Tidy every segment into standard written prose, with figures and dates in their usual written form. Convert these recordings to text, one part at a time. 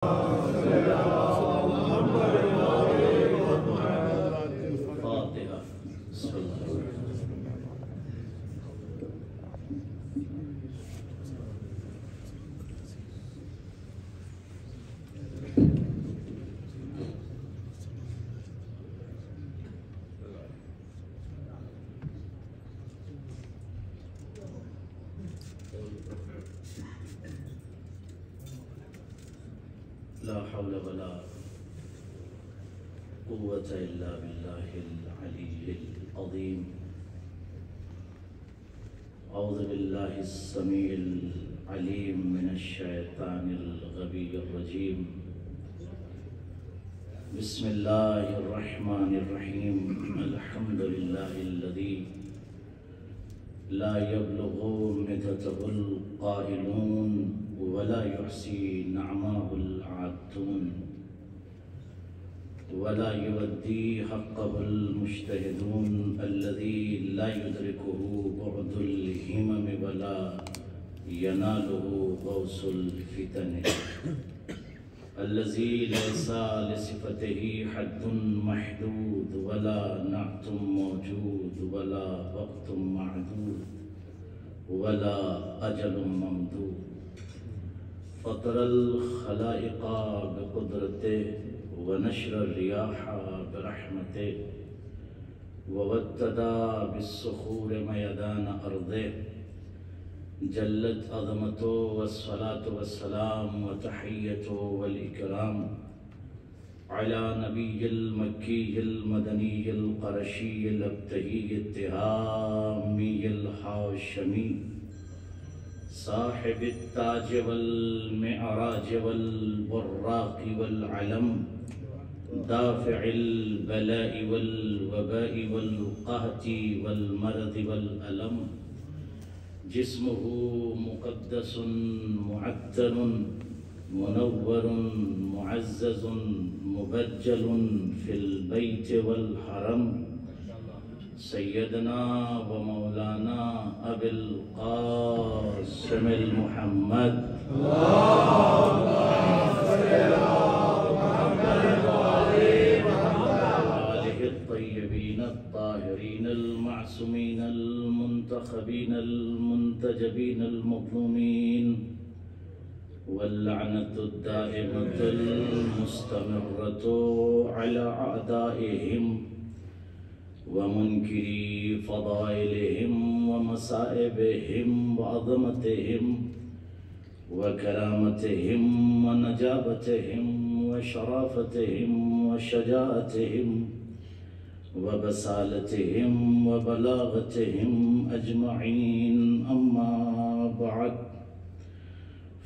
لا حول ولا قوة إلا بالله العلي العظيم. أعوذ بالله السميع العليم من الشيطان الغبي الرجيم. بسم الله الرحمن الرحيم. الحمد لله الذي لا يبلغ مدته القائلون ولا يحصي نعماه العادون ولا يودي حقه المجتهدون الذي لا يدركه بعد الهمم ولا يناله غوص الفتن الذي ليس لصفته حد محدود ولا نعت موجود ولا وقت معدود ولا أجل ممدود. فطر الخلائق بقدرته ونشر الرياح برحمته ووتد بالصخور ميدان أرضه. جلت عظمته والصلاة والسلام وتحيته والإكرام على نبي المكي المدني القرشي الابتهي التهامي الحاشمي صاحب التاج والمعراج والبراق والعلم دافع البلاء والوباء والقهط والمرض والألم. جسمه مقدس معتن منور معزز مبجل في البيت والحرم. سيدنا ومولانا أبي القاسم المحمد آله الطيبين الطاهرين المعصومين المنتخبين المنتجبين المظلومين واللعنة الدائمة المستمرة على أعدائهم ومنكري فضائلهم ومصائبهم وعظمتهم وكرامتهم ونجابتهم وشرافتهم وشجاعتهم وبسالتهم وبلاغتهم أجمعين. أما بعد،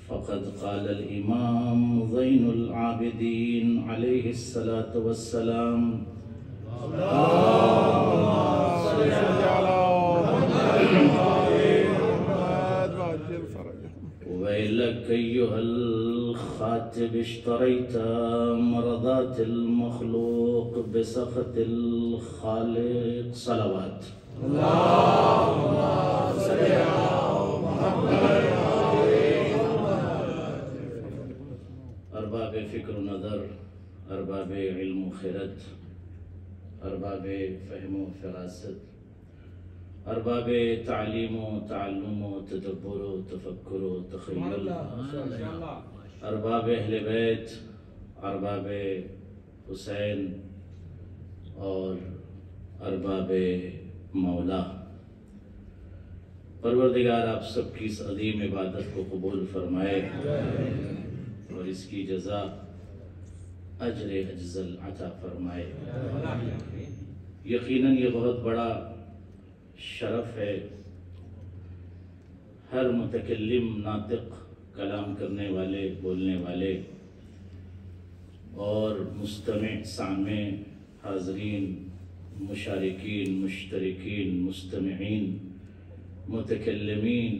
فقد قال الإمام زين العابدين عليه الصلاة والسلام: ويلك أيها الخاتب اشتريت مرضات المخلوق بسخط الخالق. صلوات. اللهم صل على محمد. ارباب فکر و نظر، ارباب علم و خرد، ارباب فهم و فراست، ارباب تعلیم و تعلم و تدبر و تفکر و تخیل، ارباب اہل بیت، ارباب حسین اور ارباب مولا، پروردگار آپ سب کی اس عظیم عبادت کو قبول فرمائے اور اس کی جزا اجر اجزل عطا فرمائے۔ یقیناً یہ بہت بڑا شرف ہے ہر متکلم، ناطق، کلام کرنے والے، بولنے والے اور مستمع، سامع، حاضرین، مشارکین، مشترکین، مستمعین، متکلمین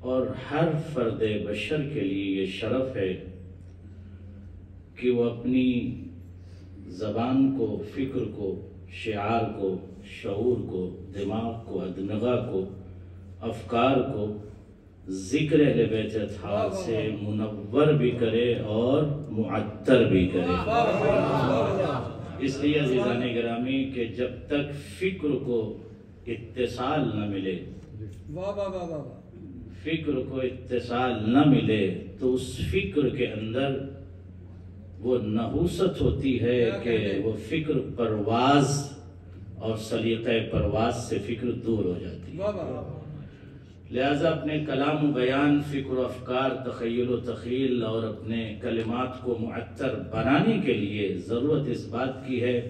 اور ہر فرد بشر کے لیے یہ شرف ہے کہ وہ اپنی زبان کو، فکر کو، شعار کو، شعور کو، دماغ کو، ادمغہ کو، افکار کو ذکر اہل بیت اطہار سے منور بھی کرے اور معطر بھی کرے۔ اس لیے عزیزان گرامی کہ جب تک فکر کو اتصال نہ ملے، فکر کو اتصال نہ ملے تو اس فکر کے اندر وہ نحوست ہوتی ہے کہ وہ فکر پرواز اور سلیقہ پرواز سے فکر دور ہو جاتی ہے۔ لہذا اپنے کلام و بیان، فکر و افکار، تخیل و تخیل اور اپنے کلمات کو معطر بنانے کے لیے ضرورت اس بات کی ہے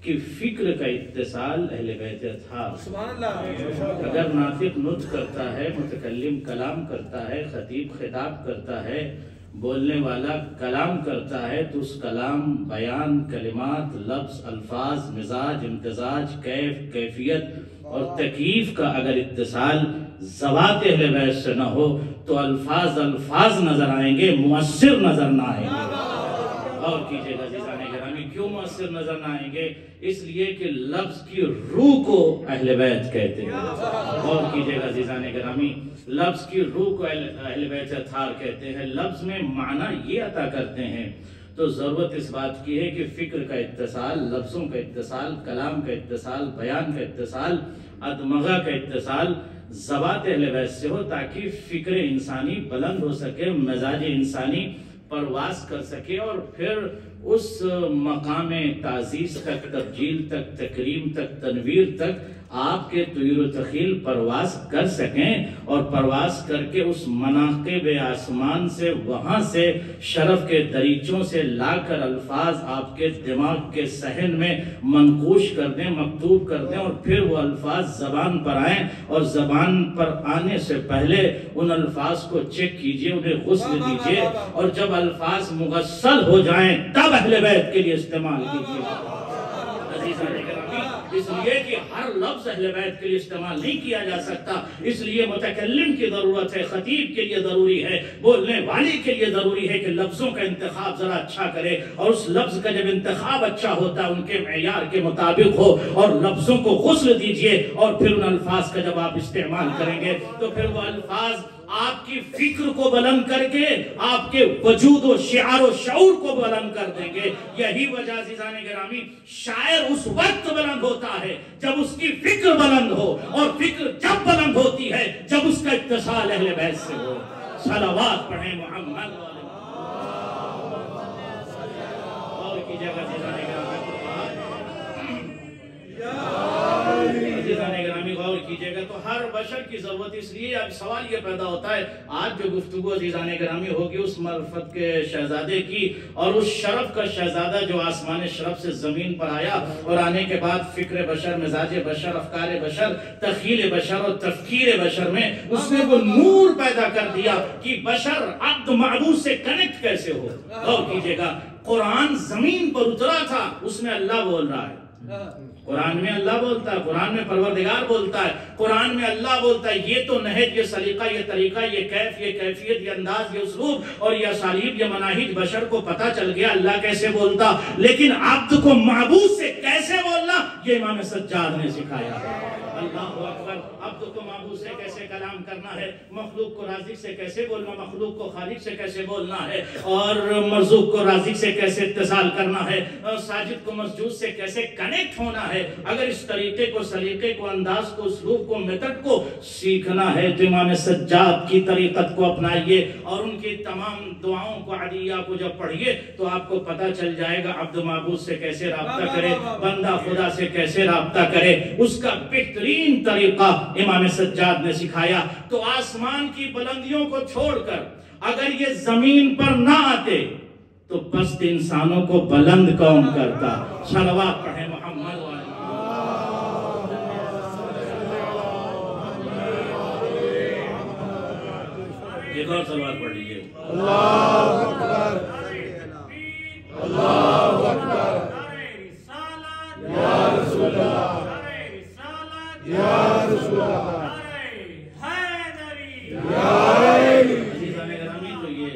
کہ فکر کا اتصال اہل بیت اطہار۔ اگر ناطق نطق کرتا ہے، متکلم کلام کرتا ہے، خطیب خطاب کرتا ہے، بولنے والا کلام کرتا ہے، تو اس کلام، بیان، کلمات، لفظ، الفاظ، مزاج، امتزاج، کیف، کیفیت اور تکییف کا اگر اتصال ذوات اہل بیت سے نہ ہو تو الفاظ نظر آئیں گے، مؤثر نظر نہ آئیں گے۔ اور کیجئے گا عزیزان گرامی، کیوں مؤثر نظر نہ آئیں گے؟ اس لیے کہ لفظ کی روح کو اہل بیت کہتے ہیں۔ اور کیجئے گا عزیزان گرامی، لفظ کی روح کو اہل بیت اطہار کہتے ہیں، لفظ میں معنی یہ عطا کرتے ہیں۔ تو ضرورت اس بات کی ہے کہ فکر کا اتصال، لفظوں کا اتصال، کلام کا اتصال، بیان کا اتصال، ادمغہ کا اتصال ذوات اہل بیت سے ہو، تاکہ فکر انسانی بلند ہو سکے، مزاج انسانی پرواز کر سکے، اور پھر اس مقام تعزیز تک، تبجیل تک، تکریم تک، تنویر تک آپ کے طیر و تخیل پرواز کر سکیں، اور پرواز کر کے اس مناقب آسمان سے، وہاں سے شرف کے دریچوں سے لا کر الفاظ آپ کے دماغ کے صحن میں منقوش کر دیں، مکتوب کر دیں، اور پھر وہ الفاظ زبان پر آئیں، اور زبان پر آنے سے پہلے ان الفاظ کو چیک کیجئے، انہیں غسل دیجئے، اور جب الفاظ مغسل ہو جائیں تب اہل بیت کے لیے استعمال کیجئے۔ عزیزان گرامی، اس لیے کہ ہر لفظ اہل بیت کے لیے استعمال نہیں کیا جا سکتا، اس لیے متکلم کی ضرورت ہے، خطیب کے لیے ضروری ہے، بولنے والے کے لیے ضروری ہے کہ لفظوں کا انتخاب ذرا اچھا کرے، اور اس لفظ کا جب انتخاب اچھا ہوتا ہے ان کے معیار کے مطابق ہو، اور لفظوں کو غسل دیجئے، اور پھر ان الفاظ کا جب آپ استعمال کریں گے تو پھر وہ الفاظ آپ کی فکر کو بلند کر کے آپ کے وجود و شعار و شعور کو بلند کر دیں گے۔ یہی وجہ عزیزان گرامی، شاعر اس وقت بلند ہوتا ہے جب اس کی فکر بلند ہو، اور فکر جب بلند ہوتی ہے جب اس کا اتصال اہل بیت سے ہو۔ صلوات پڑھیں محمد اور کی جگہ عزیزان گرامی غور کیجئے گا تو ہر بشر کی ضرورت، اس لیے اب سوال یہ پیدا ہوتا ہے، آج جو گفتگو عزیزان گرامی ہوگی اس معرفت کے شہزادے کی، اور اس شرف کا شہزادہ جو آسمان شرف سے زمین پر آیا، اور آنے کے بعد فکر بشر، مزاج بشر، افکار بشر، تخیل بشر اور تفکیر بشر میں اس نے وہ نور پیدا کر دیا کہ بشر عبد معبود سے کنیکٹ کیسے ہو۔ غور کیجئے گا، قرآن زمین پر اترا تھا، اس میں اللہ بول رہا ہے، قرآن میں اللہ بولتا ہے، قرآن میں پروردگار بولتا ہے، قرآن میں اللہ بولتا ہے۔ یہ تو نہج، یہ سلیقہ، یہ طریقہ، یہ کیف، یہ کیفیت، یہ انداز، یہ اسلوب اور یہ اسالیب، یہ مناہج بشر کو پتہ چل گیا اللہ کیسے بولتا، لیکن عبد کو معبود سے کیسے بولنا یہ امام سجاد نے سکھایا۔ اللہ اکبر، عبد کو معبود سے کیسے کلام کرنا ہے، مخلوق کو رازق سے کیسے بولنا، مخلوق کو خالق سے کیسے بولنا ہے، اور مرزوق کو رازق سے کیسے اتصال کرنا ہے، ساجد کو مسجود سے کیسے کنیکٹ ہونا ہے۔ اگر اس طریقے کو، سلیقے کو، انداز کو، اسلوب کو، میتھڈ کو سیکھنا ہے تو امام سجاد کی طریقت کو اپنائیے، اور ان کی تمام دعاؤں کو، عدیہ کو جب پڑھیے تو آپ کو پتہ چل جائے گا عبد معبود سے کیسے رابطہ کرے، بندہ خدا سے کیسے رابطہ کرے، اس کا بہترین طریقہ امام سجاد نے سکھایا۔ تو آسمان کی بلندیوں کو چھوڑ کر اگر یہ زمین پر نہ آتے تو پست انسانوں کو بلند کون کرتا؟ صلوات پڑھیں محمد والے۔ ایک اور صلوات پڑھ لیجئے۔ اللہ اکبر، اللہ اکبر، یا رسول اللہ، یا رسول اللہ، حیدری، عزیزان گرامی، تو یہ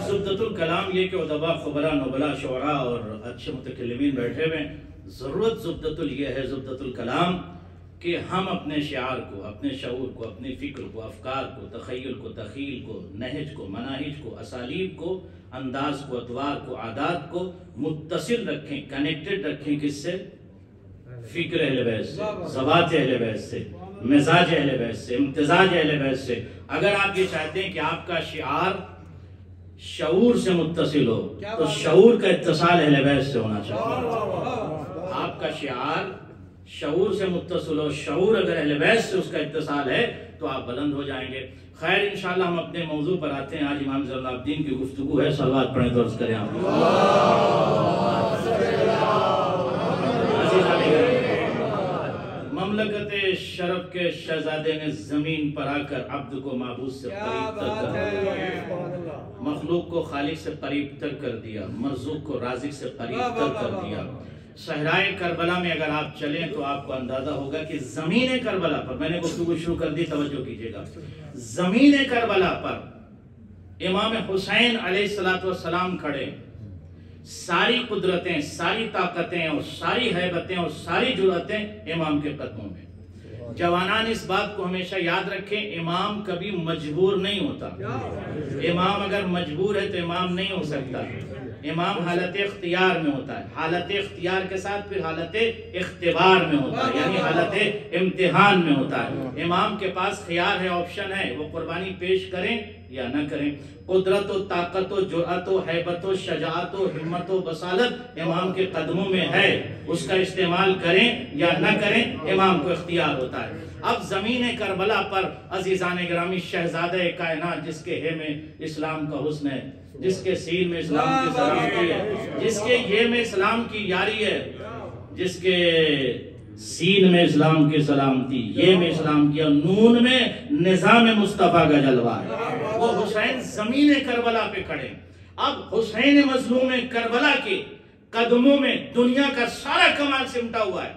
زبدۃ الکلام یہ کہ ادبا خبراء نبلا شعراء اور اچھے متکلمین بیٹھے ہوئے، ضرورت زبدۃ یہ ہے، زبدۃ الکلام، کہ ہم اپنے شعار کو، اپنے شعور کو، اپنی فکر کو، افکار کو، تخیل کو، تخیل کو، نہج کو، مناہج کو، اسالیب کو، انداز کو، اطوار کو، عادات کو متصل رکھیں، کنیکٹڈ رکھیں، کس سے؟ فکر اہل بیت سے، ذوات اہل بیت سے، مزاج اہل بیت سے، امتزاج اہل بیت سے۔ اگر آپ یہ چاہتے ہیں کہ آپ کا شعار شعور سے متصل ہو تو شعور کا اتصال اہل بیت سے ہونا چاہیے۔ آپ کا شعار شعور سے متصل ہو، شعور اگر اہل بیت سے اس کا اتصال ہے تو آپ بلند ہو جائیں گے۔ خیر انشاءاللہ ہم اپنے موضوع پر آتے ہیں۔ آج امام زین العابدین کی گفتگو ہے، صلوات پڑھیں تو عرض کریں آپ۔ مملکت شرف کے شہزادے نے زمین پر آ کر عبد کو معبود سے قریب تر کر دیا، مخلوق کو خالق سے قریب تر کر دیا، مرزوق کو رازق سے قریب تر کر دیا۔ صحرائے کربلا میں اگر آپ چلیں تو آپ کو اندازہ ہوگا کہ زمین کربلا پر، میں نے گفتگو شروع کر دی، توجہ کیجئے گا، زمین کربلا پر امام حسین علیہ السلام کھڑے، ساری قدرتیں، ساری طاقتیں اور ساری ہیبتیں اور ساری جرأتیں امام کے قدموں میں۔ جوانان اس بات کو ہمیشہ یاد رکھیں، امام کبھی مجبور نہیں ہوتا۔ امام اگر مجبور ہے تو امام نہیں ہو سکتا۔ امام حالت اختیار میں ہوتا ہے، حالت اختیار کے ساتھ پھر حالت اختبار میں ہوتا ہے، یعنی حالت امتحان میں ہوتا ہے۔ امام کے پاس خیار ہے، آپشن ہے، وہ قربانی پیش کریں یا نہ کریں۔ قدرت و طاقت و جرأت و ہیبت و شجاعت و ہمت و بصالت امام کے قدموں میں ہے، اس کا استعمال کریں یا نہ کریں امام کو اختیار ہوتا ہے۔ اب زمین کربلا پر عزیزان گرامی، شہزادہ کائنات جس کے ہے میں اسلام کا حسن ہے، جس کے سین میں اسلام کی سلامتی ہے، جس کے یہ میں اسلام کی یاری ہے، جس کے سین میں اسلام کی سلامتی، یہ میں اسلام کی، اور نون میں نظام مصطفیٰ کا جلوہ ہے، وہ حسین زمین کربلا پہ کھڑے۔ اب حسین مظلوم کربلا کے قدموں میں دنیا کا سارا کمال سمٹا ہوا ہے۔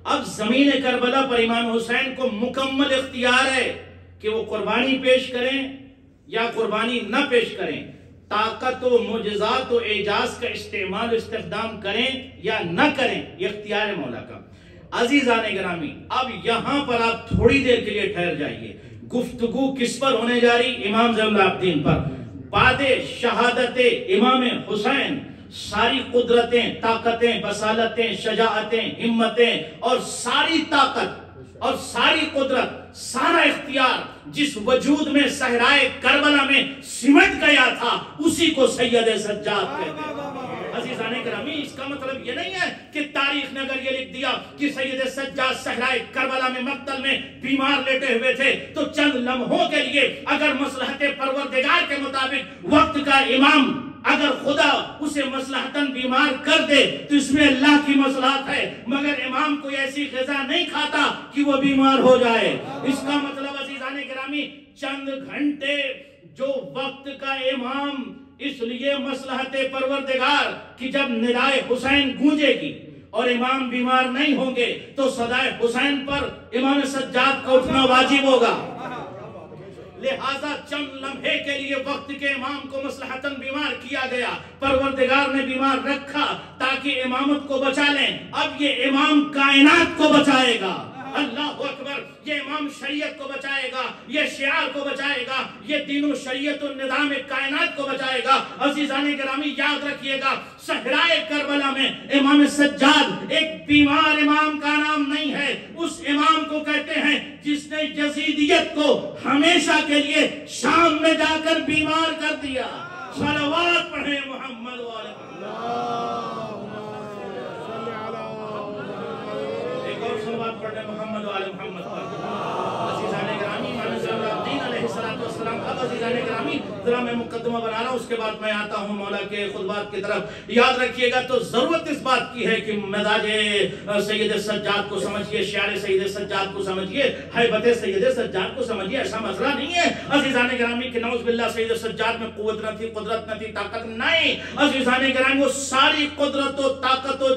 اب زمین کربلا پر امام حسین کو مکمل اختیار ہے کہ وہ قربانی پیش کریں یا قربانی نہ پیش کریں، طاقت و معجزات و اعجاز کا استعمال استخدام کریں یا نہ کریں، یہ اختیار مولا کا۔ عزیزان گرامی، اب یہاں پر آپ تھوڑی دیر کے لیے ٹھہر جائیے۔ گفتگو کس پر ہونے جا رہی؟ امام زین العابدین پر۔ بعد شہادت امام حسین ساری قدرتیں، طاقتیں، بصالتیں، شجاعتیں، ہمتیں اور ساری طاقت اور ساری قدرت، سارا اختیار جس وجود میں صحرائے کربلا میں سمٹ گیا تھا، اسی کو سید سجاد کہتے ہیں۔ عزیزان گرامی، اس کا مطلب یہ نہیں ہے کہ تاریخ نے اگر یہ لکھ دیا کہ سید سجاد صحرائے کربلا میں مقتل میں بیمار لیٹے ہوئے تھے تو چند لمحوں کے لیے اگر مصلحت پروردگار کے مطابق وقت کا امام اگر خدا اسے مصلحتاً بیمار کر دے تو اس میں اللہ کی مصلحت ہے، مگر امام کوئی ایسی غذا نہیں کھاتا کہ وہ بیمار ہو جائے۔ اس کا مطلب عزیزان گرامی، چند گھنٹے جو وقت کا امام، اس لیے مصلحت پروردگار کہ جب ندائے حسین گونجے گی اور امام بیمار نہیں ہوں گے تو صدائے حسین پر امام سجاد کا اٹھنا واجب ہوگا۔ لہذا چند لمحے کے لیے وقت کے امام کو مصلحتاً بیمار کیا گیا، پروردگار نے بیمار رکھا تاکہ امامت کو بچا لیں۔ اب یہ امام کائنات کو بچائے گا، اللہ اکبر، یہ امام شریعت کو بچائے گا، یہ شعار کو بچائے گا، یہ دین و شریعت و نظام کائنات کو بچائے گا۔ عزیزان گرامی یاد رکھیے گا، صحرائے کربلا میں امام سجاد ایک بیمار امام کا نام نہیں ہے، اس امام کو کہتے ہیں جس نے یزیدیت کو ہمیشہ کے لیے شام میں جا کر بیمار کر دیا۔ صلوات پڑھیں محمد والے محمد والے محمد پر۔ عزیزان گرامی، امام زین العابدین علیہ السلام، اب عزیزان گرامی ذرا میں مقدمہ بنا رہا ہوں، اس کے بعد میں آتا ہوں مولا کے خطبات کی طرف۔ یاد رکھیے گا تو ضرورت اس بات کی ہے کہ مزاج سید سجاد کو سمجھیے، شعر سید سجاد کو سمجھیے، ہیبت سید سجاد کو سمجھیے۔ ایسا مسئلہ نہیں ہے عزیزان گرامی کہ نعوذ باللہ سید سجاد میں قوت نہ تھی، قدرت نہ تھی، طاقت نہیں۔ عزیزان گرامی، وہ ساری قدرت و طاقت و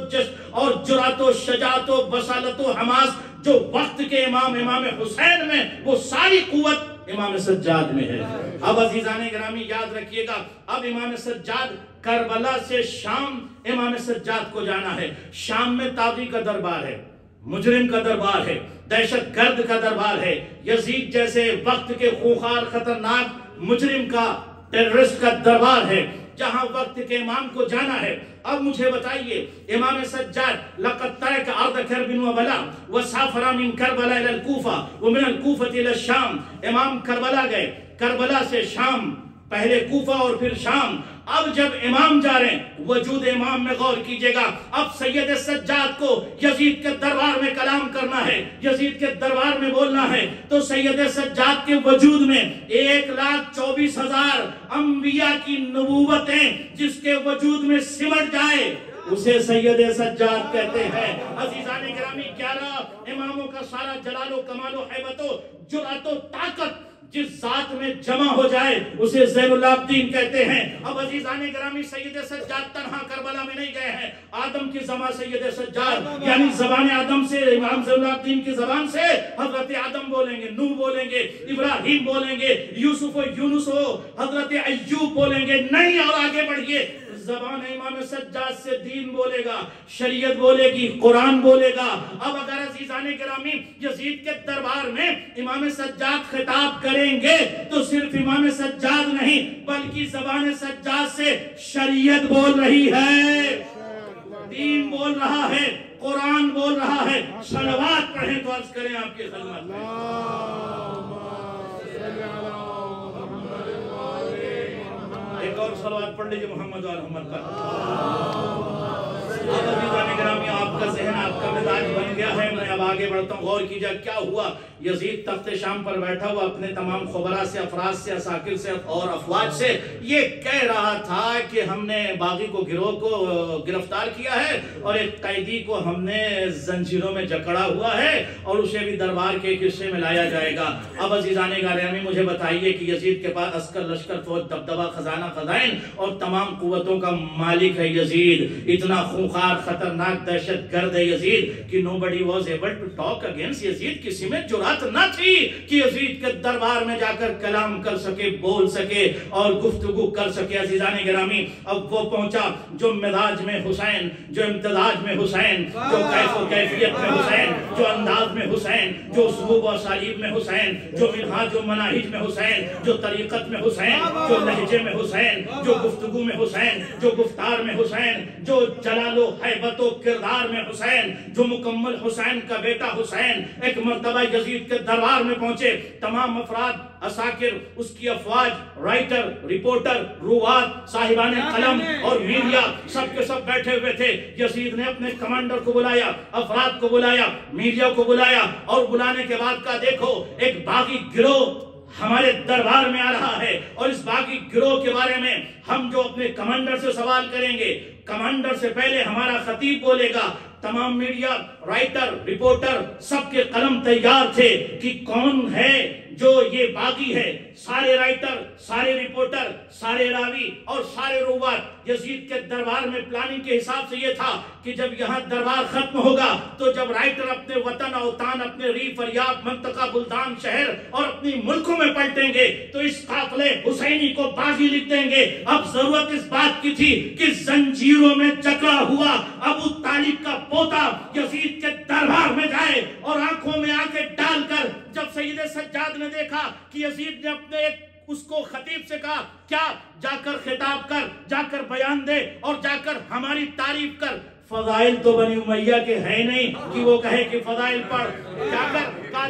اور جرأت و شجاعت و بصالت و حماس جو وقت کے امام حسین میں، وہ ساری قوت امام سجاد میں ہے۔ اب عزیزان گرامی یاد رکھیے گا، اب امام سجاد کربلا سے شام امام سجاد کو جانا ہے۔ شام میں طاغی کا دربار ہے، مجرم کا دربار ہے، دہشت گرد کا دربار ہے، یزید جیسے وقت کے خونخوار خطرناک مجرم کا، ٹیررسٹ کا دربار ہے، جہاں وقت کے امام کو جانا ہے۔ اب مجھے بتائیے، امام سجاد لقد ترک ارض کرب و بلا وسافر من کربلا الى الکوفہ ومن الکوفہ الى الشام، امام کربلا گئے، کربلا سے شام، پہلے کوفہ اور پھر شام۔ اب جب امام جا رہے ہیں، وجود امام میں غور کیجئے گا، اب سید سجاد کو یزید کے دربار میں کلام کرنا ہے، یزید کے دربار میں بولنا ہے، تو سید سجاد کے وجود میں 1,24,000 انبیاء کی نبوتیں جس کے وجود میں سمٹ جائے، اسے سید سجاد کہتے ہیں۔ عزیزان گرامی، 11 اماموں کا سارا جلال و کمال و حیبت و جرأت و طاقت جس ذات میں جمع ہو جائے، اسے زین العابدین کہتے ہیں۔ اب عزیزان گرامی، سید سجاد تنہا کربلا میں نہیں گئے ہیں، آدم کی زبان سید سجاد، یعنی زبان آدم سے، امام زین العابدین کی زبان سے حضرت آدم بولیں گے، نوح بولیں گے، ابراہیم بولیں گے، یوسف و یونس و حضرت ایوب بولیں گے، نہیں، اور آگے بڑھئے، زبان امام سجاد سے دین بولے گا، شریعت بولے گی، قرآن بولے گا۔ اب اگر عزیزان گرامی یزید کے دربار میں امام سجاد خطاب کریں گے تو صرف امام سجاد نہیں بلکہ زبان سجاد سے شریعت بول رہی ہے، دین بول رہا ہے، قرآن بول رہا ہے۔ صلوات پڑھیں تو عرض کریں آپ کی خدمت میں، ایک اور صلوات پڑھ لیجئے محمد و آل محمد پر۔ اب عزیزان گرامی، آپ کا ذہن، آپ کا مزاج بن گیا ہے، میں اب آگے بڑھتا ہوں۔ غور کیجئے کیا ہوا، یزید تخت شام پر بیٹھا ہوا اپنے تمام خبراء سے، افراد سے، عساکر سے اور افواج سے یہ کہہ رہا تھا کہ ہم نے باغی کو، گروہ کو گرفتار کیا ہے، اور ایک قیدی کو ہم نے زنجیروں میں جکڑا ہوا ہے، اور اسے بھی دربار کے ایک حصے میں لایا جائے گا۔ اب عزیزان گرامی، مجھے بتائیے کہ یزید کے پاس عسکر، لشکر، فوج، دبدبہ، خزانہ، خزائن اور تمام قوتوں کا مالک ہے یزید، اتنا خونخوار خطرناک دہشت گرد ہے یزید کہ nobody was able to talk against یزید، کسی میں جرات نہ تھی کہ یزید کے دربار میں جا کر کلام کر سکے، بول سکے اور گفتگو کر سکے۔ عزیزان گرامی، اب وہ پہنچا جو مزاج میں حسین، جو امتزاج میں حسین، جو کیف و کیفیت میں حسین، جو انداز میں حسین، جو اسلوب و اسالیب میں حسین، جو منہاج و مناہج میں حسین، جو طریقت میں حسین، جو لہجے میں حسین، جو گفتگو میں حسین، جو گفتار میں حسین، جو جلال و حیبت و کردار میں حسین، جو مکمل حسین کا بیٹا حسین ایک مرتبہ یزید کے دربار میں پہنچے۔ تمام افراد، عساکر، اس کی افواج، رائٹر، رپورٹر، رواد، صاحبان قلم اور میڈیا، سب کے سب بیٹھے ہوئے تھے۔ یزید نے اپنے کمانڈر کو بلایا، افراد کو بلایا، میڈیا کو بلایا، اور بلانے کے بعد کا دیکھو، ایک باغی گروہ ہمارے دربار میں آ رہا ہے، اور اس باغی گروہ کے بارے میں ہم جو اپنے کمانڈر سے سوال کریں گے، کمانڈر سے پہلے ہمارا خطیب بولے گا۔ تمام میڈیا، رائٹر، رپورٹر، سب کے قلم تیار تھے کہ کون ہے جو یہ باغی ہے۔ سارے رائٹر، سارے رپورٹر، سارے راوی اور سارے رواد یزید کے دربار میں پلاننگ کے حساب سے یہ تھا کہ جب یہاں دربار ختم ہوگا تو جب رائٹر اپنے وطن، اوطان، اپنے ریف، فریاب، منطقہ، بلدان، شہر اور اپنی ملکوں میں پلٹیں گے تو اس قافلے حسینی کو باغی لکھ دیں گے۔ اب ضرورت اس بات کی تھی کہ زنجیروں میں جکڑا ہوا ابو طالب کا پوتا یزید کے دربار میں جائے، اور آنکھوں میں آنکھیں ڈال کر جب سید سجاد نے دیکھا کہ یزید نے اپنے اس کو خطیب سے کہا، کیا جا کر خطاب کر، جا کر بیان دے اور جا کر ہماری تعریف کر۔ فضائل تو بنی امیہ کے ہیں نہیں کہ وہ کہے کہ فضائل پڑھ،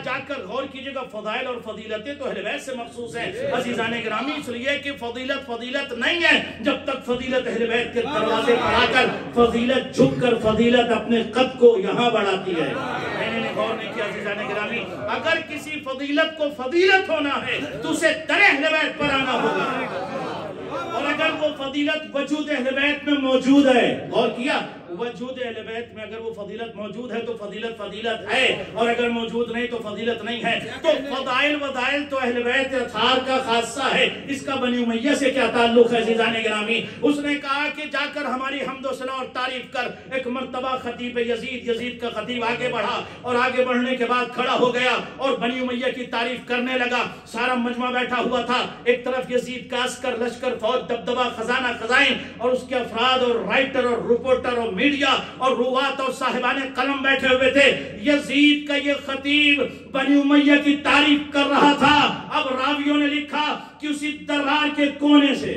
جا کر غور کیجئے گا، فضائل اور فضیلتیں تو اہل بیت سے مخصوص ہیں۔ عزیزان گرامی، اس لیے کہ فضیلت نہیں ہے جب تک فضیلت اہل بیت کے دروازے پر آ کر فضیلت جھک کر فضیلت اپنے قد کو یہاں بڑھاتی ہے۔ میں نے غور نہیں کیا عزیزان گرامی، اگر کسی فضیلت کو فضیلت ہونا ہے تو اسے در اہل بیت پر آنا ہوگا، اور اگر وہ فضیلت وجود اہل بیت میں موجود ہے، غور کیا، وجود اہل بیت میں اگر وہ فضیلت موجود ہے تو فضیلت فضیلت ہے، اور اگر موجود نہیں تو فضیلت نہیں ہے۔ تو فضائل وضائل تو اہل بیت اطہار کا خاصہ ہے، اس کا بنی امیہ سے کیا تعلق ہے عزیزان گرامی؟ اس نے کہا کہ جا کر ہماری حمد و ثنا اور تعریف کر۔ ایک مرتبہ خطیب یزید کا خطیب آگے بڑھا، اور آگے بڑھنے کے بعد کھڑا ہو گیا اور بنی امیہ کی تعریف کرنے لگا۔ سارا مجمع بیٹھا ہوا تھا، ایک طرف یزید کا عسکر، لشکر، فوج، دبدبہ، خزانہ خزائن، اور اس کے افراد اور رائٹر اور رپورٹر اور میڈیا اور روات اور صاحبان قلم بیٹھے ہوئے تھے۔ یزید کا یہ خطیب بنی امیہ کی تعریف کر رہا تھا۔ اب راویوں نے لکھا کہ اسی دربار کے کونے سے،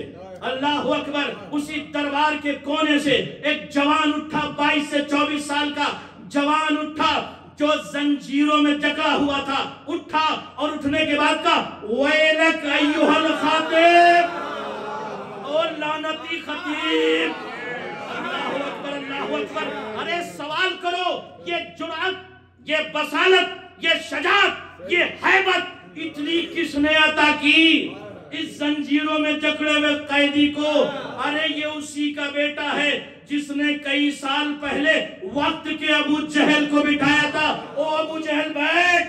اللہ اکبر، اسی دربار کے کونے سے ایک جوان اٹھا، 22 سے 24 سال کا جوان اٹھا، جو زنجیروں میں جکڑا ہوا تھا، اٹھا اور اٹھنے کے بعد کہا ویلک ایھا الخاطب، اور لعنتی خطیب۔ اللہ اکبر، اللہ اکبر۔ ارے سوال کرو، یہ جرأت، یہ بصالت، یہ شجاعت، یہ ہیبت اتنی کس نے عطا کی اس زنجیروں میں جکڑے ہوئے قیدی کو؟ ارے یہ اسی کا بیٹا ہے جس نے کئی سال پہلے وقت کے ابو جہل کو بٹھایا تھا۔ او ابو جہل بیٹھ،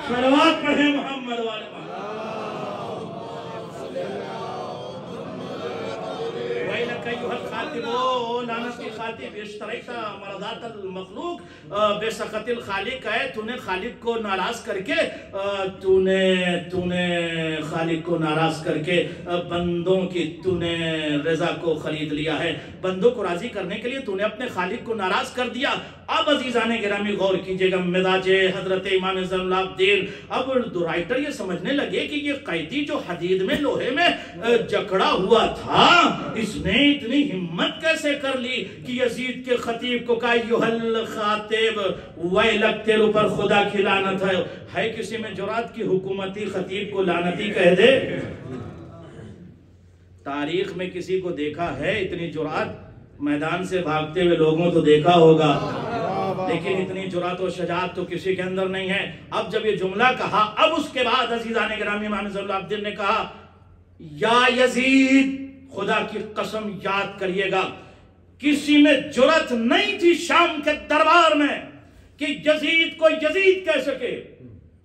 صلوات پڑھے محمد والے محمد۔ وَإِلَكَ أَيُّهَا الْخَاطِبُ، لعنتی خاطب، اشتریتا مرضات المخلوق بسخط الخالق ہے۔ تو نے خالق کو ناراض کر کے، تو نے خالق کو ناراض کر کے بندوں کی تو نے رضا کو خرید لیا ہے۔ بندوں کو راضی کرنے کے لیے تو نے اپنے خالق کو ناراض کر دیا۔ اب عزیزان گرامی غور کیجئے گا، مزاج حضرت امام زین العابدین، اب دو رائٹر یہ سمجھنے لگے کہ یہ قیدی جو حدید میں، لوہے میں جکڑا ہوا تھا، اس نے اتنی ہمت کیسے کر لی کہ یزید کے خطیب کو کہا ایھا الخاطب ویلک، تیرے اوپر خدا کی لعنت ہے۔ ہے کسی میں جرات کی حکومتی خطیب کو لعنتی کہہ دے؟ تاریخ میں کسی کو دیکھا ہے اتنی جرات؟ میدان سے بھاگتے ہوئے لوگوں تو دیکھا ہوگا، لیکن اتنی جرات و شجاعت تو کسی کے اندر نہیں ہے۔ اب جب یہ جملہ کہا، اب اس کے بعد عزیزان گرامی امام زین العابدین نے کہا یا یزید، خدا کی قسم یاد کریے گا، کسی میں جرات نہیں تھی شام کے دربار میں کہ یزید کو یزید کہہ سکے۔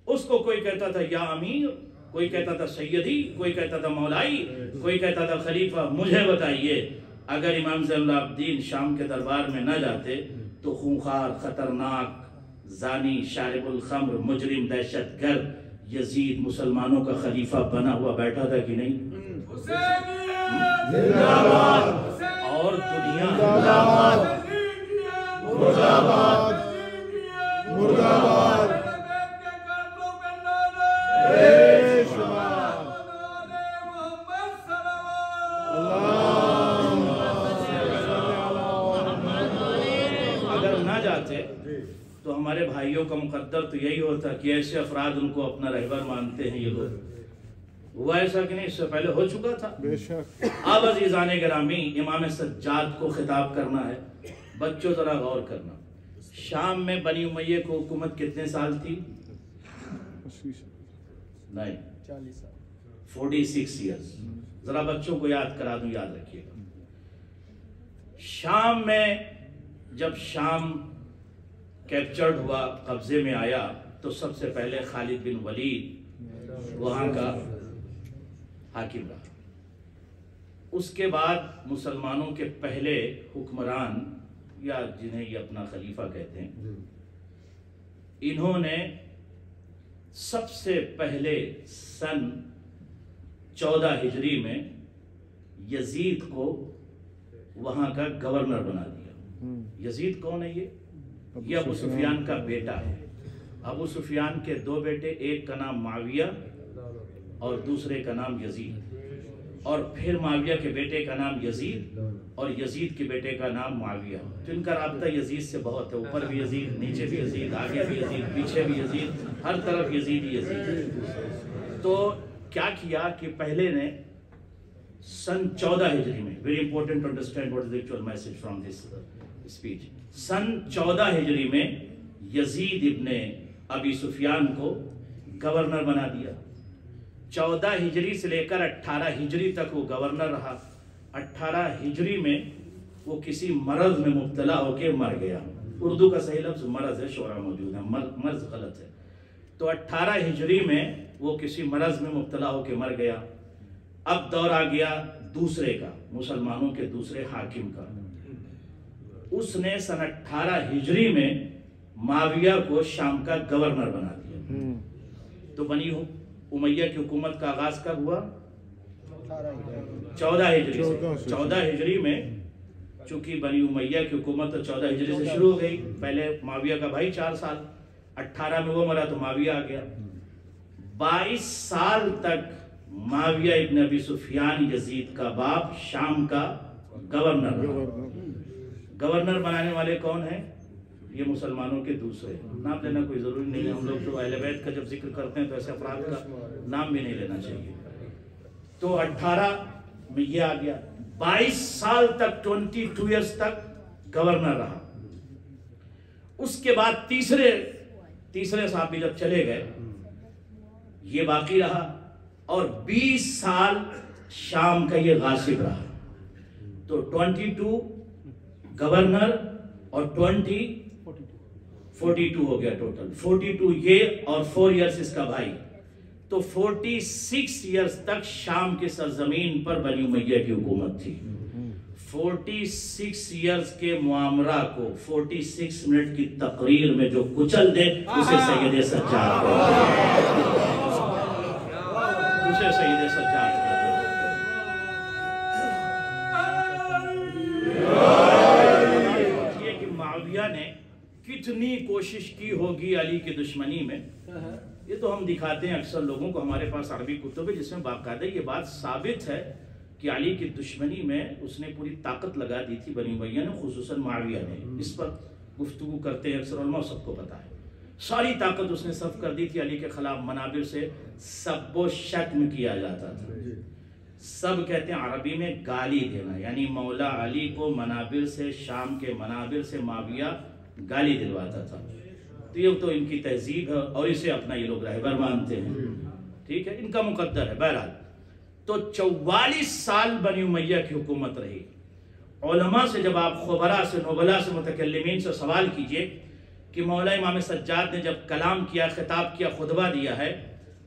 اس کو کوئی کہتا تھا یا امیر، کوئی کہتا تھا سیدی، کوئی کہتا تھا مولائی، کوئی کہتا تھا خلیفہ۔ مجھے بتائیے، اگر امام زین العابدین شام کے دربار میں نہ جاتے تو خونخوار، خطرناک، زانی، شارب الخمر، مجرم، دہشت گرد یزید مسلمانوں کا خلیفہ بنا ہوا بیٹھا تھا کہ نہیں؟ اور دنیا اگر نہ جاتے تو ہمارے بھائیوں کا مقدر تو یہی ہوتا کہ ایسے افراد ان کو اپنا رہبر مانتے ہیں۔ یہ لوگ ہوا ایسا کہ نہیں؟ اس سے پہلے ہو چکا تھا۔ اب عزیزان گرامی امام سجاد کو خطاب کرنا ہے۔ بچوں ذرا غور کرنا، شام میں بنی امیہ کو حکومت کتنے سال تھی؟ نہیں، 46 ایئرز۔ ذرا بچوں کو یاد کرا دوں، یاد رکھیے گا۔ شام میں جب شام کیپچرڈ ہوا، قبضے میں آیا، تو سب سے پہلے خالد بن ولید وہاں کا حاکم رہا۔ اس کے بعد مسلمانوں کے پہلے حکمران، یا جنہیں یہ اپنا خلیفہ کہتے ہیں، انہوں نے سب سے پہلے سن 14 ہجری میں یزید کو وہاں کا گورنر بنا دیا۔ یزید کون ہے؟ یہ ابو سفیان کا بیٹا ہے۔ ابو سفیان کے 2 بیٹے، ایک کا نام معاویہ اور دوسرے کا نام یزید، اور پھر معاویہ کے بیٹے کا نام یزید اور یزید کے بیٹے کا نام معاویہ۔ تو ان کا رابطہ یزید سے بہت ہے، اوپر بھی یزید، نیچے بھی یزید، آگے بھی یزید، پیچھے بھی یزید، ہر طرف یزید ہی یزید۔ تو کیا کیا کہ پہلے نے سن 14 ہجری میں، very important to understand what is the actual message from this speech, سن 14 ہجری میں یزید ابن ابی سفیان کو گورنر بنا دیا۔ 14 ہجری سے لے کر 18 ہجری تک وہ گورنر رہا۔ 18 ہجری میں وہ کسی مرض میں مبتلا ہو کے مر گیا. اردو کا صحیح لفظ مرض ہے، شعرا موجود ہے، مرض غلط ہے. تو 18 ہجری میں وہ کسی مرض میں مبتلا ہو کے مر گیا. اب دور آ گیا دوسرے کا، مسلمانوں کے دوسرے حاکم کا. اس نے سن 18 ہجری میں معاویہ کو شام کا گورنر بنا دیا. تو بنی امیہ کی حکومت کا آغاز کب ہوا؟ 14 ہجری سے. 14 ہجری میں چونکہ بنی امیہ کی حکومت 14 ہجری سے شروع ہو گئی. پہلے معاویہ کا بھائی 4 سال، 18 میں وہ مرا تو معاویہ آ گیا. 22 سال تک معاویہ ابن ابی سفیان یزید کا باپ شام کا گورنر رہا. گورنر بنانے والے کون ہیں؟ یہ مسلمانوں کے دوسرے. نام لینا کوئی ضروری نہیں ہے، ہم لوگ تو اہل بیت کا جب ذکر کرتے ہیں تو ایسے افراد کا نام بھی نہیں لینا چاہیے. تو 18 میں یہ آ گیا. 22 سال تک 22 ایئرس تک گورنر رہا. اس کے بعد تیسرے صاحب بھی جب چلے گئے یہ باقی رہا، اور 20 سال شام کا یہ غاصب رہا. تو 22 گورنر اور 42 ہو گیا ٹوٹل. 42 یہ اور 4 ایئرس اس کا بھائی. تو 46 ایئرس تک شام کی سرزمین پر بنی امیہ کی حکومت تھی. 46 ایئرس کے معامرہ کو 46 منٹ کی تقریر میں جو کچل دے اسے سید سجاد یہ کہ معاویہ نے کتنی کوشش کی ہوگی علی کی دشمنی میں. یہ تو ہم دکھاتے ہیں اکثر لوگوں کو، ہمارے پاس عربی کتب ہے جس میں باقاعدہ یہ بات ثابت ہے کہ علی کی دشمنی میں اس نے پوری طاقت لگا دی تھی بنی امیہ نے، خصوصاً معاویہ نے. اس پر گفتگو کرتے ہیں اکثر علماء، سب کو پتا ہے. ساری طاقت اس نے صرف کر دی تھی علی کے خلاف. منابر سے سب و شتم کیا جاتا تھا. سب کہتے ہیں عربی میں گالی دینا، یعنی مولا علی کو منابر سے، شام کے منابر سے معاویہ گالی دلواتا تھا. تو یہ تو ان کی تہذیب ہے اور اسے اپنا یہ لوگ رہبر مانتے ہیں. ٹھیک ہے، ان کا مقدر ہے. بہرحال تو 44 سال بنی امیہ کی حکومت رہی. علماء سے جب آپ خبراء سے، نبلاء سے، متکلمین سے سوال کیجئے کہ مولا امام سجاد نے جب کلام کیا، خطاب کیا، خطبہ دیا ہے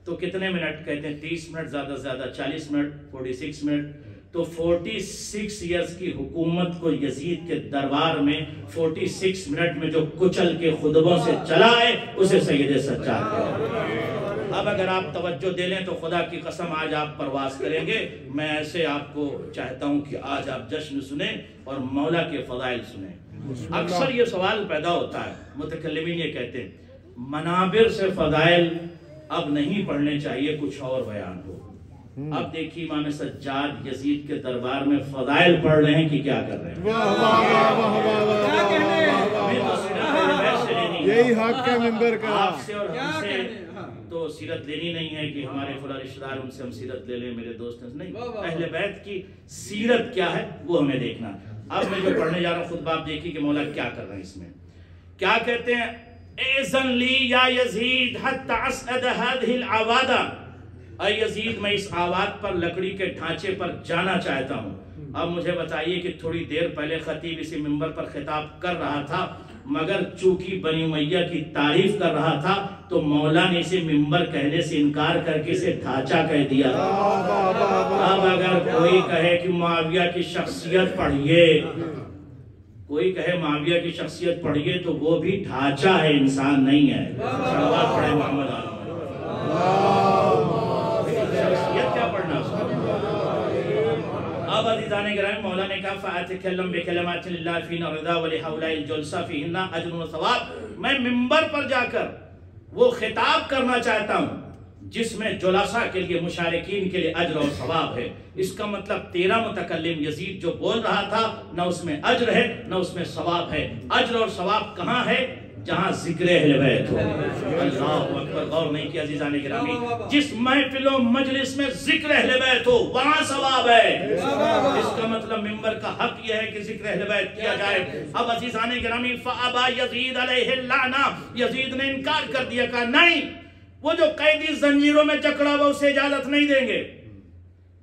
تو کتنے منٹ؟ کہتے ہیں 30 منٹ، زیادہ سے زیادہ 40 منٹ، 46 منٹ. تو 46 ایئرس کی حکومت کو یزید کے دربار میں 46 منٹ میں جو کچل کے خطبوں سے چلا ہے اسے سید سجاد کہتے ہیں. اب اگر آپ توجہ دے لیں تو خدا کی قسم آج آپ پرواز کریں گے. میں ایسے آپ کو چاہتا ہوں کہ آج آپ جشن سنیں اور مولا کے فضائل سنیں. اکثر یہ سوال پیدا ہوتا ہے، متکلمین یہ کہتے ہیں منابر سے فضائل اب نہیں پڑھنے چاہیے، کچھ اور بیان ہو. اب دیکھیے امام سجاد یزید کے دربار میں فضائل پڑھ رہے ہیں کہ کیا کر رہے ہیں. یہی حق کا ممبر کا. آپ سے اور ہم سے تو سیرت لینی نہیں ہے کہ ہمارے فلاں رشتہ دار ان سے ہم سیرت لے لیں، میرے دوست نہیں. اہل بیت کی سیرت کیا ہے وہ ہمیں دیکھنا. اب میں جو پڑھنے جا رہا ہوں خطبہ آپ دیکھیے کہ مولا کیا کر رہے ہیں. اس میں کیا کہتے ہیں؟ اذن لی یا یزید حتی اسعد هذه العوادہ. اے یزید میں اس آواد پر، لکڑی کے ڈھانچے پر جانا چاہتا ہوں. اب مجھے بتائیے کہ تھوڑی دیر پہلے خطیب اسی منبر پر خطاب کر رہا تھا، مگر چونکہ بنی امیہ کی تعریف کر رہا تھا تو مولا نے اسے منبر کہنے سے انکار کر کے اسے ڈھانچہ کہہ دیا. اب اگر کوئی کہے کہ معاویہ کی شخصیت پڑھیے، کوئی کہے معاویہ کی شخصیت پڑھیے تو وہ بھی ڈھانچہ ہے، انسان نہیں ہے. صلوات پڑھے محمد علیہ. شخصیت کیا پڑھنا اس کو؟ اب عزیزان گرامی مولا نے کہا فَأَتَكَلَّمْ بِكَلَمَاتِ اللَّهِ فِي نَرْضَى وَلِحَوْلَئِ الْجُلْسَى فِيهِنَّ أَجْرٌ وَثَوَابٌ. میں منبر پر جا کر وہ خطاب کرنا چاہتا ہوں جس میں جلسہ کے لیے، مشارکین کے لیے اجر اور ثواب ہے. اس کا مطلب 13 متکلم یزید جو بول رہا تھا نہ اس میں اجر ہے نہ اس میں ثواب ہے. اجر اور ثواب کہاں ہے؟ جہاں ذکر اہل بیت ہو. اللہ اکبر. غور نہیں کیا عزیزان گرامی؟ جس محفل و مجلس میں ذکر اہل بیت ہو وہاں ثواب ہے. اس کا مطلب منبر کا حق یہ ہے کہ ذکر اہل بیت کیا جائے. اب عزیزان گرامی فابا یزید علیہ اللعنہ، یزید نے انکار کر دیا، کہا نہیں، وہ جو قیدی زنجیروں میں جکڑا وہ اسے اجازت نہیں دیں گے.